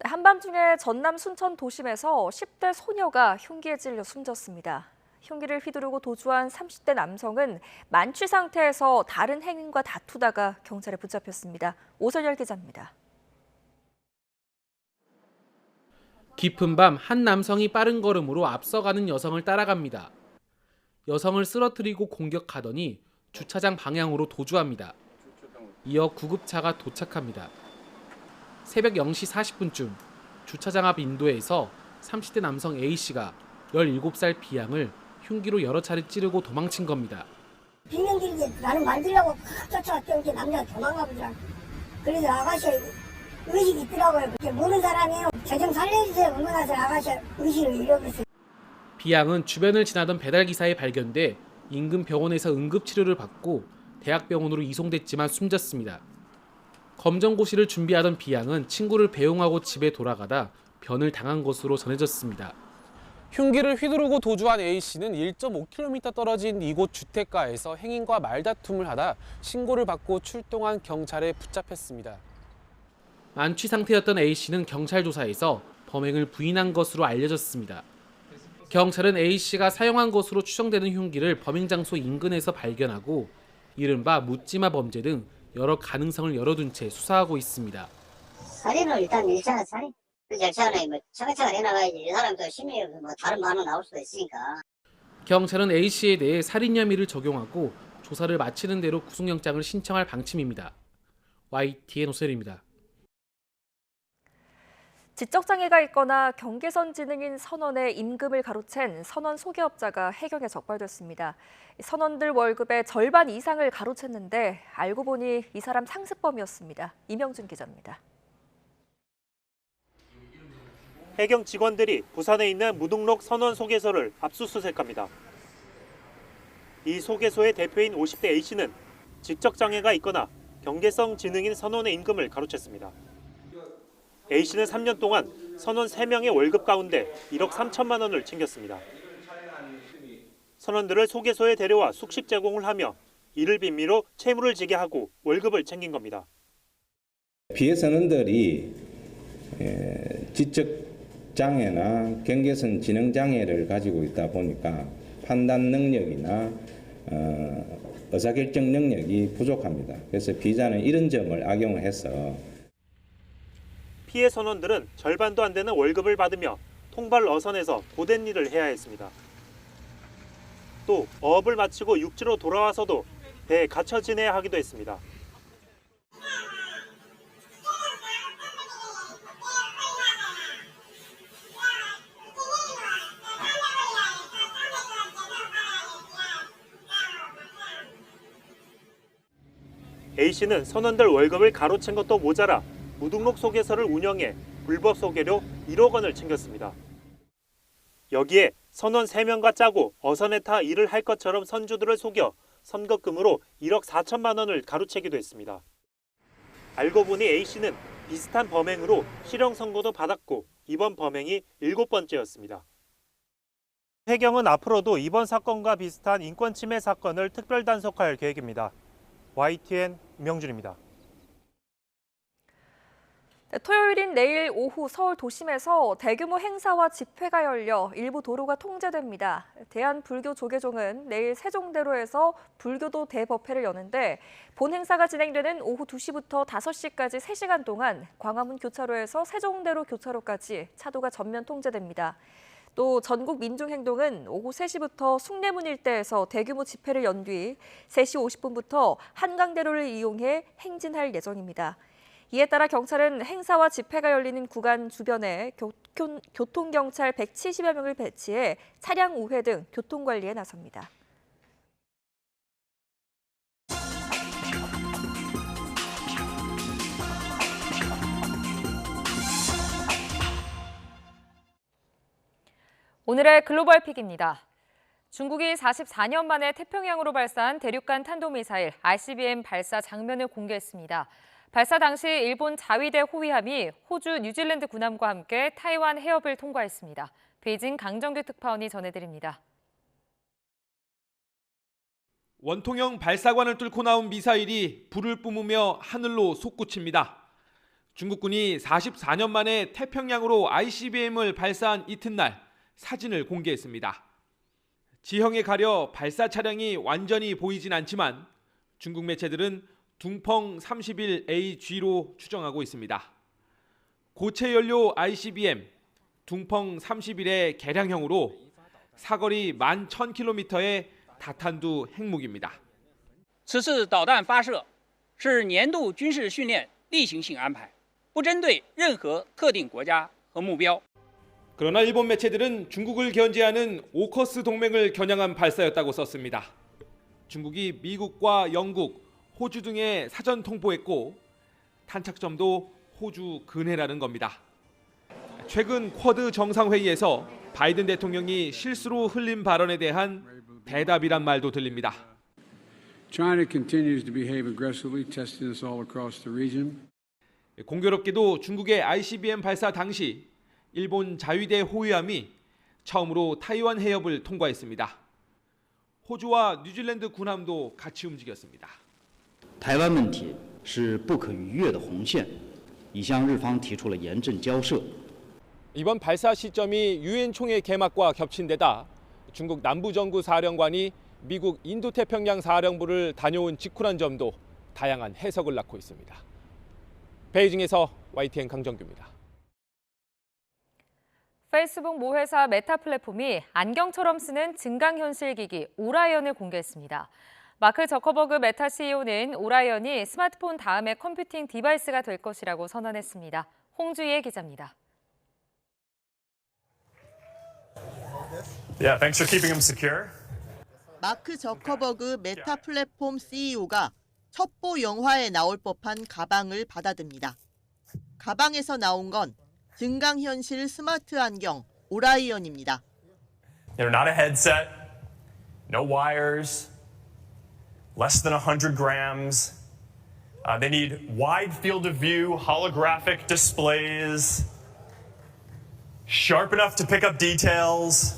한밤중에 전남 순천 도심에서 10대 소녀가 흉기에 찔려 숨졌습니다. 흉기를 휘두르고 도주한 30대 남성은 만취 상태에서 다른 행인과 다투다가 경찰에 붙잡혔습니다. 오선열 기자입니다. 깊은 밤 한 남성이 빠른 걸음으로 앞서가는 여성을 따라갑니다. 여성을 쓰러뜨리고 공격하더니 주차장 방향으로 도주합니다. 이어 구급차가 도착합니다. 새벽 0시 40분쯤 주차장 앞 인도에서 30대 남성 A씨가 17살 B양을 흉기로 여러 차례 찌르고 도망친 겁니다. 비명길게 나는 만지려고 팍 쫓아왔더니 남자가 도망가 보더라고. 그래서 아가씨 의식이 있더라고요. 그렇게 모르는 사람이에요. 저 좀 살려주세요. 그러고 나서 아가씨 의식을 잃어버렸어요. B양은 주변을 지나던 배달기사에 발견돼 인근 병원에서 응급치료를 받고 대학병원으로 이송됐지만 숨졌습니다. 검정고시를 준비하던 B양은 친구를 배웅하고 집에 돌아가다 변을 당한 것으로 전해졌습니다. 흉기를 휘두르고 도주한 A씨는 1.5km 떨어진 이곳 주택가에서 행인과 말다툼을 하다 신고를 받고 출동한 경찰에 붙잡혔습니다. 만취 상태였던 A씨는 경찰 조사에서 범행을 부인한 것으로 알려졌습니다. 경찰은 A씨가 사용한 것으로 추정되는 흉기를 범행 장소 인근에서 발견하고 이른바 묻지마 범죄 등 여러 가능성을 열어둔 채 수사하고 있습니다. 살인은 일단 1차 살인. 그 절차는 뭐 차근차근 해나가야지. 이 사람도 심리에 뭐 다른 반응 나올 수도 있으니까. 경찰은 A씨에 대해 살인 혐의를 적용하고 조사를 마치는 대로 구속영장을 신청할 방침입니다. YTN 오셀입니다. 지적장애가 있거나 경계선 지능인 선원의 임금을 가로챈 선원 소개업자가 해경에 적발됐습니다. 선원들 월급의 절반 이상을 가로챘는데 알고 보니 이 사람 상습범이었습니다. 이명준 기자입니다. 해경 직원들이 부산에 있는 무등록 선원 소개소를 압수수색합니다. 이 소개소의 대표인 50대 A씨는 지적장애가 있거나 경계성 지능인 선원의 임금을 가로챘습니다. A씨는 3년 동안 선원 3명의 월급 가운데 1억 3천만 원을 챙겼습니다. 선원들을 소개소에 데려와 숙식 제공을 하며 이를 빌미로 채무를 지게 하고 월급을 챙긴 겁니다. 피해 선원들이 지적 장애나 경계선 지능 장애를 가지고 있다 보니까 판단 능력이나 의사결정 능력이 부족합니다. 그래서 피의자는 이런 점을 악용을 해서 피해 선원들은 절반도 안 되는 월급을 받으며 통발 어선에서 고된 일을 해야 했습니다. 또 어업을 마치고 육지로 돌아와서도 배에 갇혀 지내야 하기도 했습니다. A씨는 선원들 월급을 가로챈 것도 모자라 무등록 소개소를 운영해 불법 소개료 1억 원을 챙겼습니다. 여기에 선원 3명과 짜고 어선에 타 일을 할 것처럼 선주들을 속여 선급금으로 1억 4천만 원을 가로채기도 했습니다. 알고 보니 A씨는 비슷한 범행으로 실형 선고도 받았고 이번 범행이 7번째였습니다. 해경은 앞으로도 이번 사건과 비슷한 인권 침해 사건을 특별 단속할 계획입니다. YTN 이명준입니다. 토요일인 내일 오후 서울 도심에서 대규모 행사와 집회가 열려 일부 도로가 통제됩니다. 대한불교조계종은 내일 세종대로에서 불교도 대법회를 여는데 본 행사가 진행되는 오후 2시부터 5시까지 3시간 동안 광화문 교차로에서 세종대로 교차로까지 차도가 전면 통제됩니다. 또 전국 민중행동은 오후 3시부터 숭례문 일대에서 대규모 집회를 연 뒤 3시 50분부터 한강대로를 이용해 행진할 예정입니다. 이에 따라 경찰은 행사와 집회가 열리는 구간 주변에 교통경찰 170여 명을 배치해 차량 우회 등 교통관리에 나섭니다. 오늘의 글로벌 픽입니다. 중국이 44년 만에 태평양으로 발사한 대륙간 탄도미사일 ICBM 발사 장면을 공개했습니다. 발사 당시 일본 자위대 호위함이 호주, 뉴질랜드 군함과 함께 타이완 해협을 통과했습니다. 베이징 강정규 특파원이 전해드립니다. 원통형 발사관을 뚫고 나온 미사일이 불을 뿜으며 하늘로 솟구칩니다. 중국군이 44년 만에 태평양으로 ICBM을 발사한 이튿날 사진을 공개했습니다. 지형에 가려 발사 차량이 완전히 보이진 않지만 중국 매체들은 둥펑 31AG로 추정하고 있습니다. 고체 연료 ICBM 둥펑 31의 개량형으로 사거리 11,000km의 다탄두 핵무기입니다. 此次导弹发射是年度军事训练例行性安排，不针对任何特定国家和目标。 그러나 일본 매체들은 중국을 견제하는 오커스 동맹을 겨냥한 발사였다고 썼습니다. 중국이 미국과 영국, 호주 등에 사전 통보했고 탄착점도 호주 근해라는 겁니다. 최근 쿼드 정상회의에서 바이든 대통령이 실수로 흘린 발언에 대한 대답이란 말도 들립니다. China continues to behave aggressively, testing us all across the region. 공교롭게도 중국의 ICBM 발사 당시 일본 자위대 호위함이 처음으로 타이완 해협을 통과했습니다. 호주와 뉴질랜드 군함도 같이 움직였습니다. 台湾问题是不可逾越的红线，已向日方提出了严正交涉。 이번 발사 시점이 유엔 총회 개막과 겹친 데다 중국 남부정구 사령관이 미국 인도태평양 사령부를 다녀온 직후란 점도 다양한 해석을 낳고 있습니다. 베이징에서 YTN 강정규입니다. 페이스북 모회사 메타 플랫폼이 안경처럼 쓰는 증강현실 기기 오라이언을 공개했습니다. 마크 저커버그 메타 CEO는 오라이언이 스마트폰 다음의 컴퓨팅 디바이스가 될 것이라고 선언했습니다. 홍주희의 기자입니다. Yeah, thanks for keeping them secure. 마크 저커버그 메타 플랫폼 CEO가 첩보 영화에 나올 법한 가방을 받아듭니다. 가방에서 나온 건 증강현실 스마트 안경 오라이언입니다. They're not a headset, no wires, less than 100 grams. They need wide field of view, holographic displays, sharp enough to pick up details.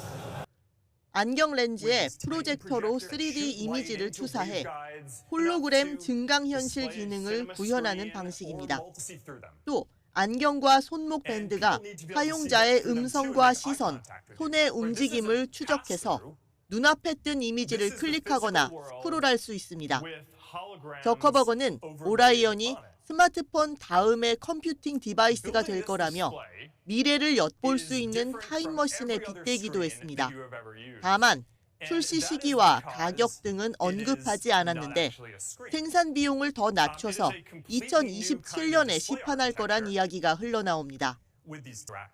안경 렌즈에 프로젝터로 3D 이미지를 추사해 홀로그램 증강현실 기능을 구현하는 방식입니다. 또 안경과 손목 밴드가 사용자의 음성과 시선, 손의 움직임을 추적해서 눈앞에 뜬 이미지를 클릭하거나 스크롤할 수 있습니다. 저커버그는 오라이언이 스마트폰 다음의 컴퓨팅 디바이스가 될 거라며 미래를 엿볼 수 있는 타임머신에 빗대기도 했습니다. 다만 출시 시기와 가격 등은 언급하지 않았는데 생산 비용을 더 낮춰서 2027년에 시판할 거란 이야기가 흘러나옵니다.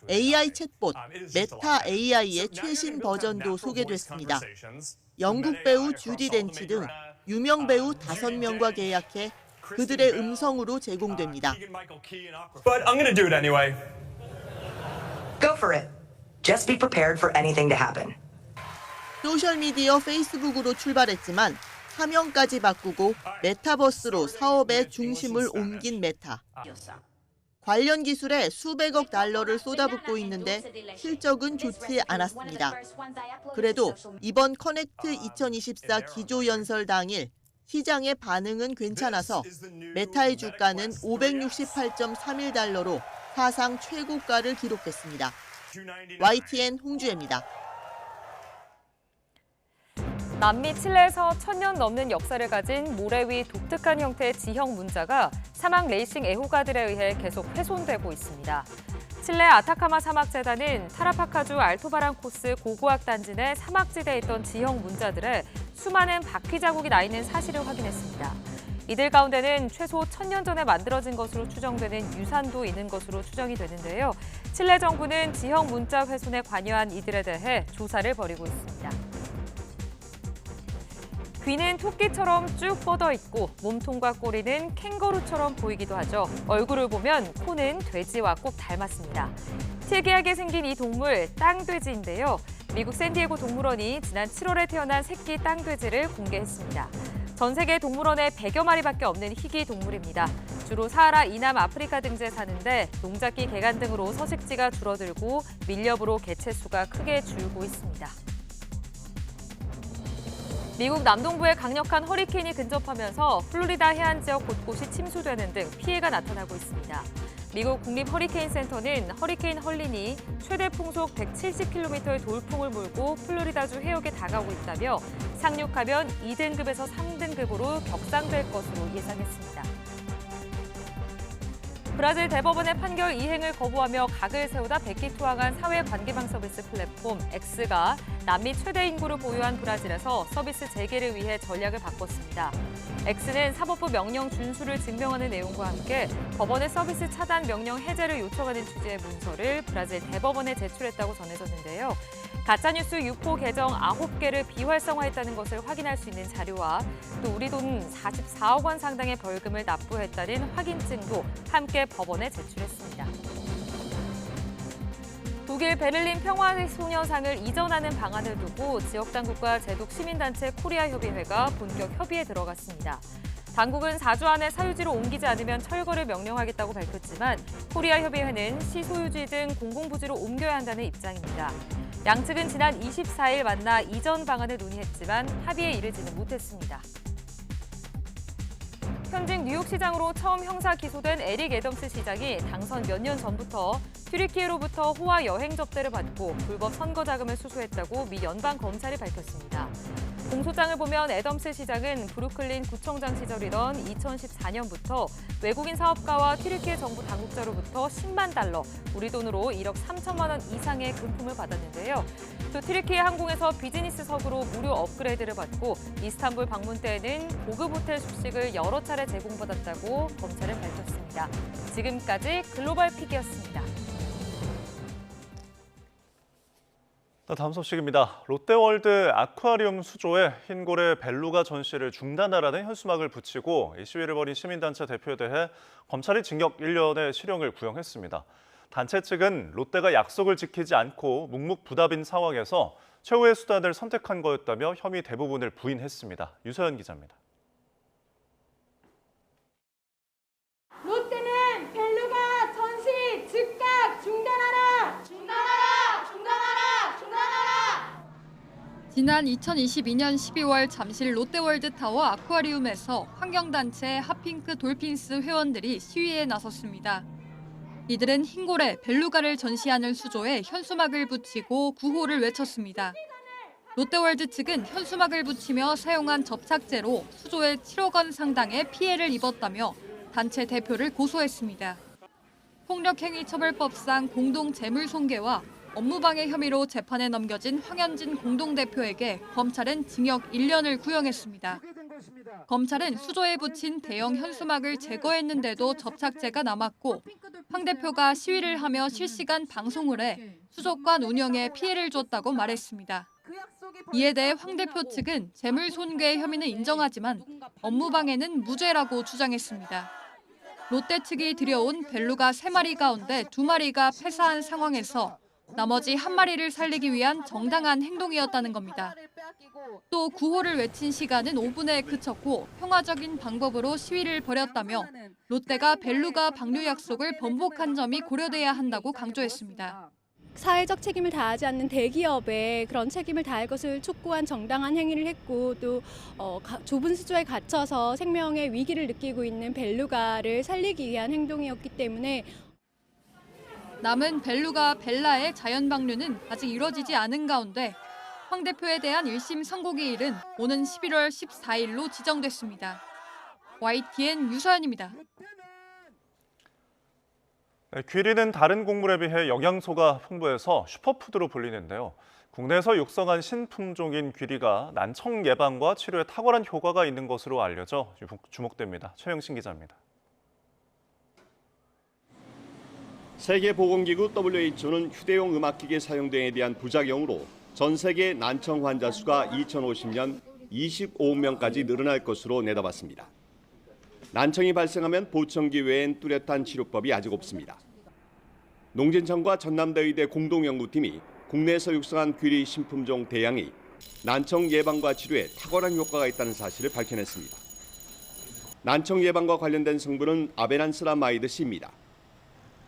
AI 챗봇 메타 AI의 최신 버전도 소개됐습니다. 영국 배우 주디 덴치 등 유명 배우 5명과 계약해 그들의 음성으로 제공됩니다. But I'm gonna do it anyway. Go for it. Just be prepared for anything to happen. 소셜미디어 페이스북으로 출발했지만 사명까지 바꾸고 메타버스로 사업의 중심을 옮긴 메타. 관련 기술에 수백억 달러를 쏟아붓고 있는데 실적은 좋지 않았습니다. 그래도 이번 커넥트 2024 기조연설 당일 시장의 반응은 괜찮아서 메타의 주가는 568.31달러로 사상 최고가를 기록했습니다. YTN 홍주혜입니다. 남미 칠레에서 1000년 넘는 역사를 가진 모래 위 독특한 형태의 지형 문자가 사막 레이싱 애호가들에 의해 계속 훼손되고 있습니다. 칠레 아타카마 사막재단은 타라파카주 알토바란 코스 고고학 단지 내 사막지대에 있던 지형 문자들에 수많은 바퀴 자국이 나 있는 사실을 확인했습니다. 이들 가운데는 최소 1000년 전에 만들어진 것으로 추정되는 유산도 있는 것으로 추정이 되는데요. 칠레 정부는 지형 문자 훼손에 관여한 이들에 대해 조사를 벌이고 있습니다. 귀는 토끼처럼 쭉 뻗어 있고 몸통과 꼬리는 캥거루처럼 보이기도 하죠. 얼굴을 보면 코는 돼지와 꼭 닮았습니다. 특이하게 생긴 이 동물 땅돼지인데요. 미국 샌디에고 동물원이 지난 7월에 태어난 새끼 땅돼지를 공개했습니다. 전 세계 동물원에 100여 마리밖에 없는 희귀 동물입니다. 주로 사하라 이남 아프리카 등지에 사는데 농작기 개간 등으로 서식지가 줄어들고 밀렵으로 개체 수가 크게 줄고 있습니다. 미국 남동부에 강력한 허리케인이 근접하면서 플로리다 해안 지역 곳곳이 침수되는 등 피해가 나타나고 있습니다. 미국 국립 허리케인 센터는 허리케인 헐린이 최대 풍속 170km의 돌풍을 몰고 플로리다주 해역에 다가오고 있다며 상륙하면 2등급에서 3등급으로 격상될 것으로 예상했습니다. 브라질 대법원의 판결 이행을 거부하며 각을 세우다 백기투항한 사회관계망 서비스 플랫폼 X가 남미 최대 인구를 보유한 브라질에서 서비스 재개를 위해 전략을 바꿨습니다. X는 사법부 명령 준수를 증명하는 내용과 함께 법원의 서비스 차단 명령 해제를 요청하는 취지의 문서를 브라질 대법원에 제출했다고 전해졌는데요. 가짜뉴스 유포 계정 9개를 비활성화했다는 것을 확인할 수 있는 자료와 또 우리 돈 44억 원 상당의 벌금을 납부했다는 확인증도 함께 법원에 제출했습니다. 독일 베를린 평화소녀상을 이전하는 방안을 두고 지역 당국과 제독 시민단체 코리아협의회가 본격 협의에 들어갔습니다. 당국은 4주 안에 사유지로 옮기지 않으면 철거를 명령하겠다고 밝혔지만 코리아협의회는 시소유지 등 공공부지로 옮겨야 한다는 입장입니다. 양측은 지난 24일 만나 이전 방안을 논의했지만 합의에 이르지는 못했습니다. 현직 뉴욕시장으로 처음 형사 기소된 에릭 애덤스 시장이 당선 몇 년 전부터 튀르키예로부터 호화 여행 접대를 받고 불법 선거 자금을 수수했다고 미 연방검찰이 밝혔습니다. 공소장을 보면 애덤스 시장은 브루클린 구청장 시절이던 2014년부터 외국인 사업가와 튀르키예 정부 당국자로부터 10만 달러, 우리 돈으로 1억 3천만 원 이상의 금품을 받았는데요. 또 튀르키예 항공에서 비즈니스석으로 무료 업그레이드를 받고 이스탄불 방문 때에는 고급 호텔 숙식을 여러 차례 제공받았다고 검찰은 밝혔습니다. 지금까지 글로벌 픽이었습니다. 다음 소식입니다. 롯데월드 아쿠아리움 수조에 흰고래 벨루가 전시를 중단하라는 현수막을 붙이고 시위를 벌인 시민단체 대표에 대해 검찰이 징역 1년의 실형을 구형했습니다. 단체 측은 롯데가 약속을 지키지 않고 묵묵부답인 상황에서 최후의 수단을 선택한 거였다며 혐의 대부분을 부인했습니다. 유서연 기자입니다. 롯데는 벨루가 전시 즉각 중단하라! 중단하라! 중단하라! 중단하라! 지난 2022년 12월 잠실 롯데월드타워 아쿠아리움에서 환경단체 핫핑크 돌핀스 회원들이 시위에 나섰습니다. 이들은 흰고래, 벨루가를 전시하는 수조에 현수막을 붙이고 구호를 외쳤습니다. 롯데월드 측은 현수막을 붙이며 사용한 접착제로 수조에 7억 원 상당의 피해를 입었다며 단체 대표를 고소했습니다. 폭력행위처벌법상 공동재물손괴와 업무방해 혐의로 재판에 넘겨진 황현진 공동대표에게 검찰은 징역 1년을 구형했습니다. 검찰은 수조에 붙인 대형 현수막을 제거했는데도 접착제가 남았고 황 대표가 시위를 하며 실시간 방송을 해 수족관 운영에 피해를 줬다고 말했습니다. 이에 대해 황 대표 측은 재물손괴 혐의는 인정하지만 업무방해는 무죄라고 주장했습니다. 롯데 측이 들여온 벨루가 3마리 가운데 2마리가 폐사한 상황에서 나머지 1마리를 살리기 위한 정당한 행동이었다는 겁니다. 또 구호를 외친 시간은 5분에 그쳤고 평화적인 방법으로 시위를 벌였다며 롯데가 벨루가 방류 약속을 번복한 점이 고려돼야 한다고 강조했습니다. 사회적 책임을 다하지 않는 대기업에 그런 책임을 다할 것을 촉구한 정당한 행위를 했고 또 좁은 수조에 갇혀서 생명의 위기를 느끼고 있는 벨루가를 살리기 위한 행동이었기 때문에 남은 벨루가 벨라의 자연 방류는 아직 이뤄지지 않은 가운데 황 대표에 대한 1심 선고기일은 오는 11월 14일로 지정됐습니다. YTN 유서연입니다. 귀리는 다른 곡물에 비해 영양소가 풍부해서 슈퍼푸드로 불리는데요. 국내에서 육성한 신품종인 귀리가 난청 예방과 치료에 탁월한 효과가 있는 것으로 알려져 주목됩니다. 최영신 기자입니다. 세계보건기구 WHO는 휴대용 음악기계 사용 등에 대한 부작용으로 전 세계 난청 환자 수가 2050년 25억 명까지 늘어날 것으로 내다봤습니다. 난청이 발생하면 보청기 외엔 뚜렷한 치료법이 아직 없습니다. 농진청과 전남대의대 공동연구팀이 국내에서 육성한 귀리 신품종 대양이 난청 예방과 치료에 탁월한 효과가 있다는 사실을 밝혀냈습니다. 난청 예방과 관련된 성분은 아베난스라마이드 C입니다.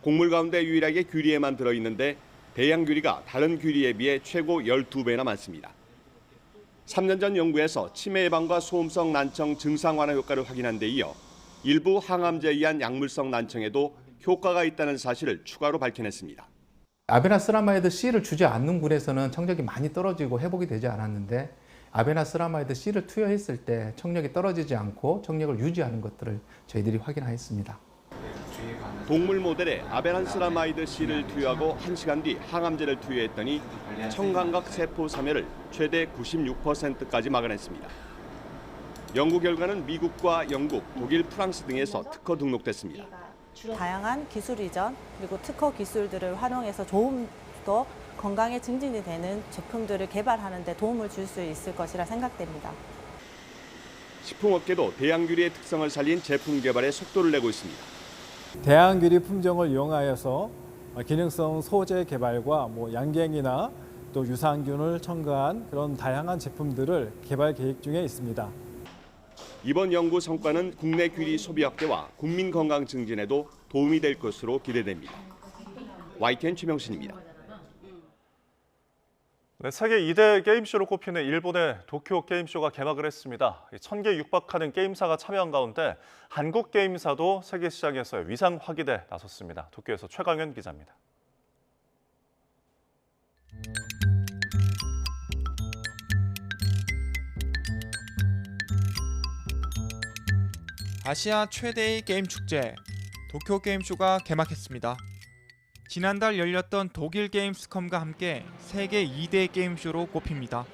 곡물 가운데 유일하게 귀리에만 들어있는데 대양 귀리가 다른 귀리에 비해 최고 12배나 많습니다. 3년 전 연구에서 치매 예방과 소음성 난청 증상 완화 효과를 확인한 데 이어 일부 항암제에 의한 약물성 난청에도 효과가 있다는 사실을 추가로 밝혀냈습니다. 아베나스라마이드 C를 주지 않는 굴에서는 청력이 많이 떨어지고 회복이 되지 않았는데 아베나스라마이드 C를 투여했을 때 청력이 떨어지지 않고 청력을 유지하는 것들을 저희들이 확인하였습니다. 동물 모델에 아베란스라마이드 C를 투여하고 1시간 뒤 항암제를 투여했더니 청감각 세포 사멸을 최대 96%까지 막아냈습니다. 연구 결과는 미국과 영국, 독일, 프랑스 등에서 특허 등록됐습니다. 다양한 기술 이전 그리고 특허 기술들을 활용해서 조금 더 건강에 증진이 되는 제품들을 개발하는 데 도움을 줄 수 있을 것이라 생각됩니다. 식품업계도 대양귀리의 특성을 살린 제품 개발에 속도를 내고 있습니다. 대양귀리 품종을 이용하여서 기능성 소재 개발과 양갱이나 또 유산균을 첨가한 그런 다양한 제품들을 개발 계획 중에 있습니다. 이번 연구 성과는 국내 귀리 소비 확대와 국민 건강 증진에도 도움이 될 것으로 기대됩니다. YTN 최명신입니다. 네, 세계 2대 게임쇼로 꼽히는 일본의 도쿄 게임쇼가 개막을 했습니다. 1000개 육박하는 게임사가 참여한 가운데 한국 게임사도 세계 시장에서의 위상 확인에 나섰습니다. 도쿄에서 최강현 기자입니다. 아시아 최대의 게임 축제 도쿄 게임쇼가 개막했습니다. 지난달 열렸던 독일 게임스컴과 함께 세계 2대 게임쇼로 꼽힙니다.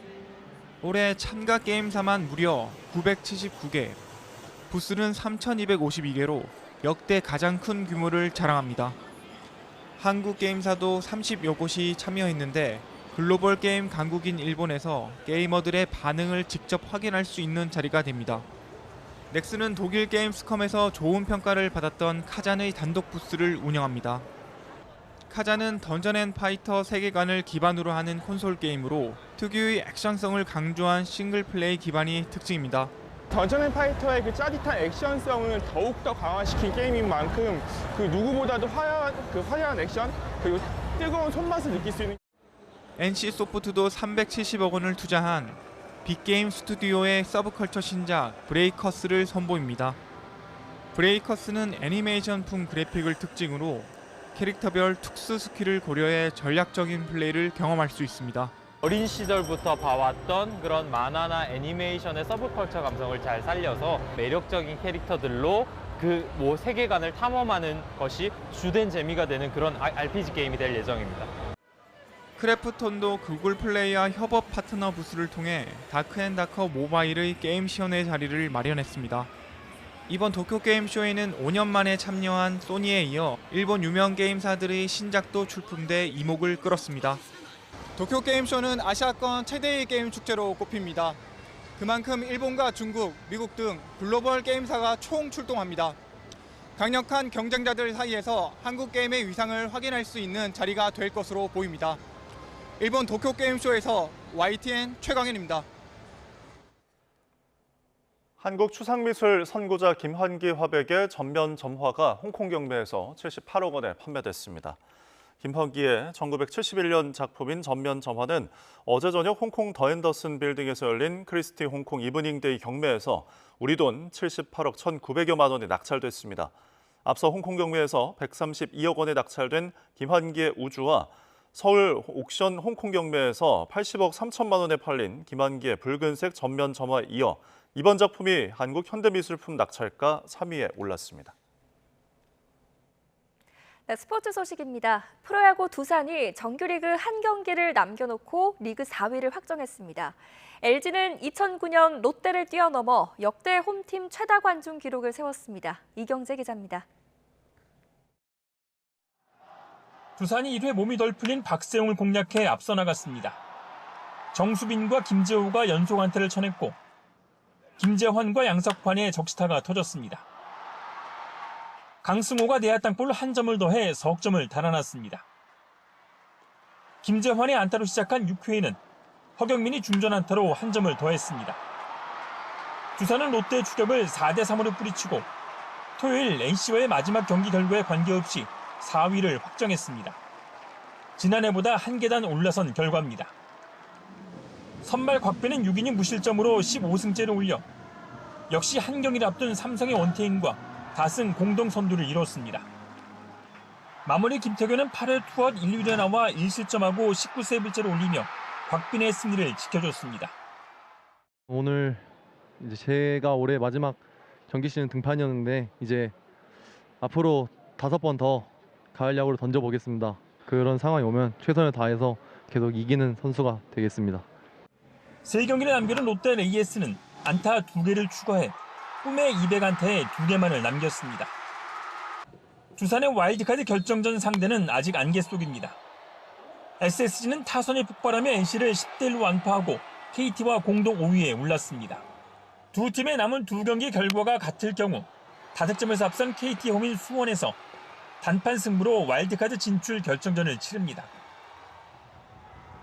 올해 참가 게임사만 무려 979개, 부스는 3,252개로 역대 가장 큰 규모를 자랑합니다. 한국 게임사도 30여 곳이 참여했는데 글로벌 게임 강국인 일본에서 게이머들의 반응을 직접 확인할 수 있는 자리가 됩니다. 넥슨은 독일 게임스컴에서 좋은 평가를 받았던 카잔의 단독 부스를 운영합니다. 카잔은 던전 앤 파이터 세계관을 기반으로 하는 콘솔 게임으로 특유의 액션성을 강조한 싱글 플레이 기반이 특징입니다. 던전 앤 파이터의 그 짜릿한 액션성을 더욱더 강화시킨 게임인 만큼 그 누구보다도 화려한 액션 그리고 뜨거운 손맛을 느낄 수 있는 NC소프트도 370억 원을 투자한 빅게임 스튜디오의 서브컬처 신작 브레이커스를 선보입니다. 브레이커스는 애니메이션풍 그래픽을 특징으로 캐릭터별 특수 스킬을 고려해 전략적인 플레이를 경험할 수 있습니다. 어린 시절부터 봐왔던 그런 만화나 애니메이션의 서브컬처 감성을 잘 살려서 매력적인 캐릭터들로 그 세계관을 탐험하는 것이 주된 재미가 되는 그런 RPG 게임이 될 예정입니다. 크래프톤도 구글 플레이와 협업 파트너 부스를 통해 다크앤다커 모바일의 게임 시연회 자리를 마련했습니다. 이번 도쿄게임쇼에는 5년 만에 참여한 소니에 이어 일본 유명 게임사들의 신작도 출품돼 이목을 끌었습니다. 도쿄게임쇼는 아시아권 최대의 게임 축제로 꼽힙니다. 그만큼 일본과 중국, 미국 등 글로벌 게임사가 총 출동합니다. 강력한 경쟁자들 사이에서 한국 게임의 위상을 확인할 수 있는 자리가 될 것으로 보입니다. 일본 도쿄게임쇼에서 YTN 최광현입니다. 한국추상미술 선구자 김환기 화백의 전면 점화가 홍콩 경매에서 78억 원에 판매됐습니다. 김환기의 1971년 작품인 전면 점화는 어제 저녁 홍콩 더 앤더슨 빌딩에서 열린 크리스티 홍콩 이브닝데이 경매에서 우리 돈 78억 1,900여만 원에 낙찰됐습니다. 앞서 홍콩 경매에서 132억 원에 낙찰된 김환기의 우주와 서울 옥션 홍콩 경매에서 80억 3천만 원에 팔린 김환기의 붉은색 전면 점화에 이어 이번 작품이 한국 현대미술품 낙찰가 3위에 올랐습니다. 네, 스포츠 소식입니다. 프로야구 두산이 정규리그 한 경기를 남겨놓고 리그 4위를 확정했습니다. LG는 2009년 롯데를 뛰어넘어 역대 홈팀 최다 관중 기록을 세웠습니다. 이경재 기자입니다. 두산이 1회 몸이 덜 풀린 박세웅을 공략해 앞서 나갔습니다. 정수빈과 김재호가 연속 안타를 쳐냈고 김재환과 양석환의 적시타가 터졌습니다. 강승호가 내야 땅볼 한 점을 더해 석점을 달아났습니다. 김재환의 안타로 시작한 6회에는 허경민이 중전 안타로 한 점을 더했습니다. 두산은 롯데의 추격을 4대3으로 뿌리치고 토요일 NC와의 마지막 경기 결과에 관계없이 4위를 확정했습니다. 지난해보다 한 계단 올라선 결과입니다. 선발 곽배는 6이닝 무실점으로 15승째를 올려 역시 한 경기를 앞둔 삼성의 원태인과 다승 공동 선두를 이뤘습니다. 마무리 김태균은 8회 투아웃 1루에 나와 1실점하고 19세이브째를 올리며 곽빈의 승리를 지켜줬습니다. 오늘 이제 제가 올해 마지막 정규 시즌 등판이었는데 이제 앞으로 5번 더 가을 야구를 던져보겠습니다. 그런 상황이 오면 최선을 다해서 계속 이기는 선수가 되겠습니다. 3경기를 남겨둔 롯데 레이에스는 안타 2개를 추가해 꿈의 200안타에 2개만을 남겼습니다. 두산의 와일드카드 결정전 상대는 아직 안개 속입니다. SSG는 타선이 폭발하며 NC를 10대1로 완파하고 KT와 공동 5위에 올랐습니다. 두 팀의 남은 2경기 결과가 같을 경우 다득점에서 앞선 KT 홈인 수원에서 단판 승부로 와일드카드 진출 결정전을 치릅니다.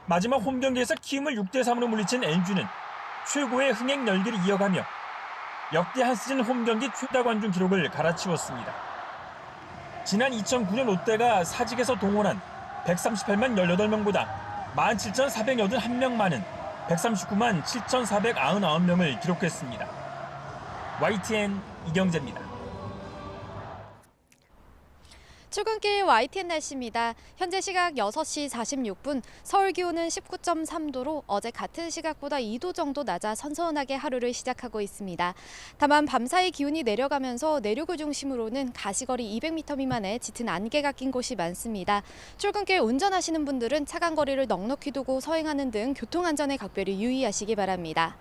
마지막 홈경기에서 키움을 6대3으로 물리친 LG는 최고의 흥행 열기를 이어가며 역대 한 시즌 홈경기 최다 관중 기록을 갈아치웠습니다. 지난 2009년 롯데가 사직에서 동원한 138만 18명보다 17,481명 많은 139만 7,499명을 기록했습니다. YTN 이경재입니다. 출근길 YTN 날씨입니다. 현재 시각 6시 46분, 서울 기온은 19.3도로 어제 같은 시각보다 2도 정도 낮아 선선하게 하루를 시작하고 있습니다. 다만 밤사이 기온이 내려가면서 내륙을 중심으로는 가시거리 200m 미만의 짙은 안개가 낀 곳이 많습니다. 출근길 운전하시는 분들은 차간 거리를 넉넉히 두고 서행하는 등 교통안전에 각별히 유의하시기 바랍니다.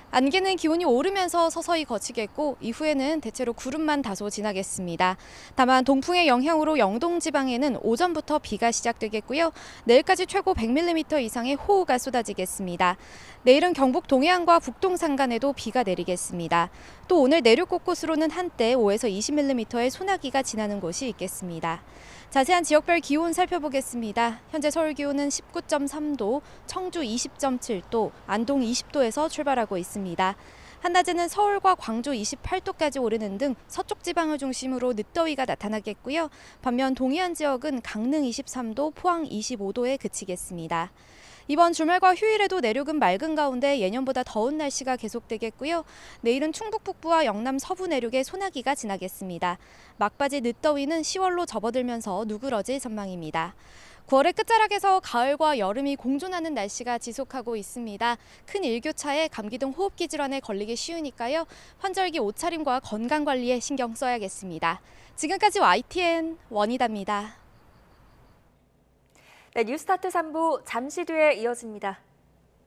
안개는 기온이 오르면서 서서히 걷히겠고 이후에는 대체로 구름만 다소 지나겠습니다. 다만 동풍의 영향으로 영동 지방에는 오전부터 비가 시작되겠고요. 내일까지 최고 100mm 이상의 호우가 쏟아지겠습니다. 내일은 경북 동해안과 북동 산간에도 비가 내리겠습니다. 또 오늘 내륙 곳곳으로는 한때 5에서 20mm의 소나기가 지나는 곳이 있겠습니다. 자세한 지역별 기온 살펴보겠습니다. 현재 서울 기온은 19.3도, 청주 20.7도, 안동 20도에서 출발하고 있습니다. 한낮에는 서울과 광주 28도까지 오르는 등 서쪽 지방을 중심으로 늦더위가 나타나겠고요. 반면 동해안 지역은 강릉 23도, 포항 25도에 그치겠습니다. 이번 주말과 휴일에도 내륙은 맑은 가운데 예년보다 더운 날씨가 계속되겠고요. 내일은 충북 북부와 영남 서부 내륙에 소나기가 지나겠습니다. 막바지 늦더위는 10월로 접어들면서 누그러질 전망입니다. 9월의 끝자락에서 가을과 여름이 공존하는 날씨가 지속하고 있습니다. 큰 일교차에 감기 등 호흡기 질환에 걸리기 쉬우니까요. 환절기 옷차림과 건강관리에 신경 써야겠습니다. 지금까지 YTN 원희다입니다. 네, 뉴스타트 3부 잠시 뒤에 이어집니다.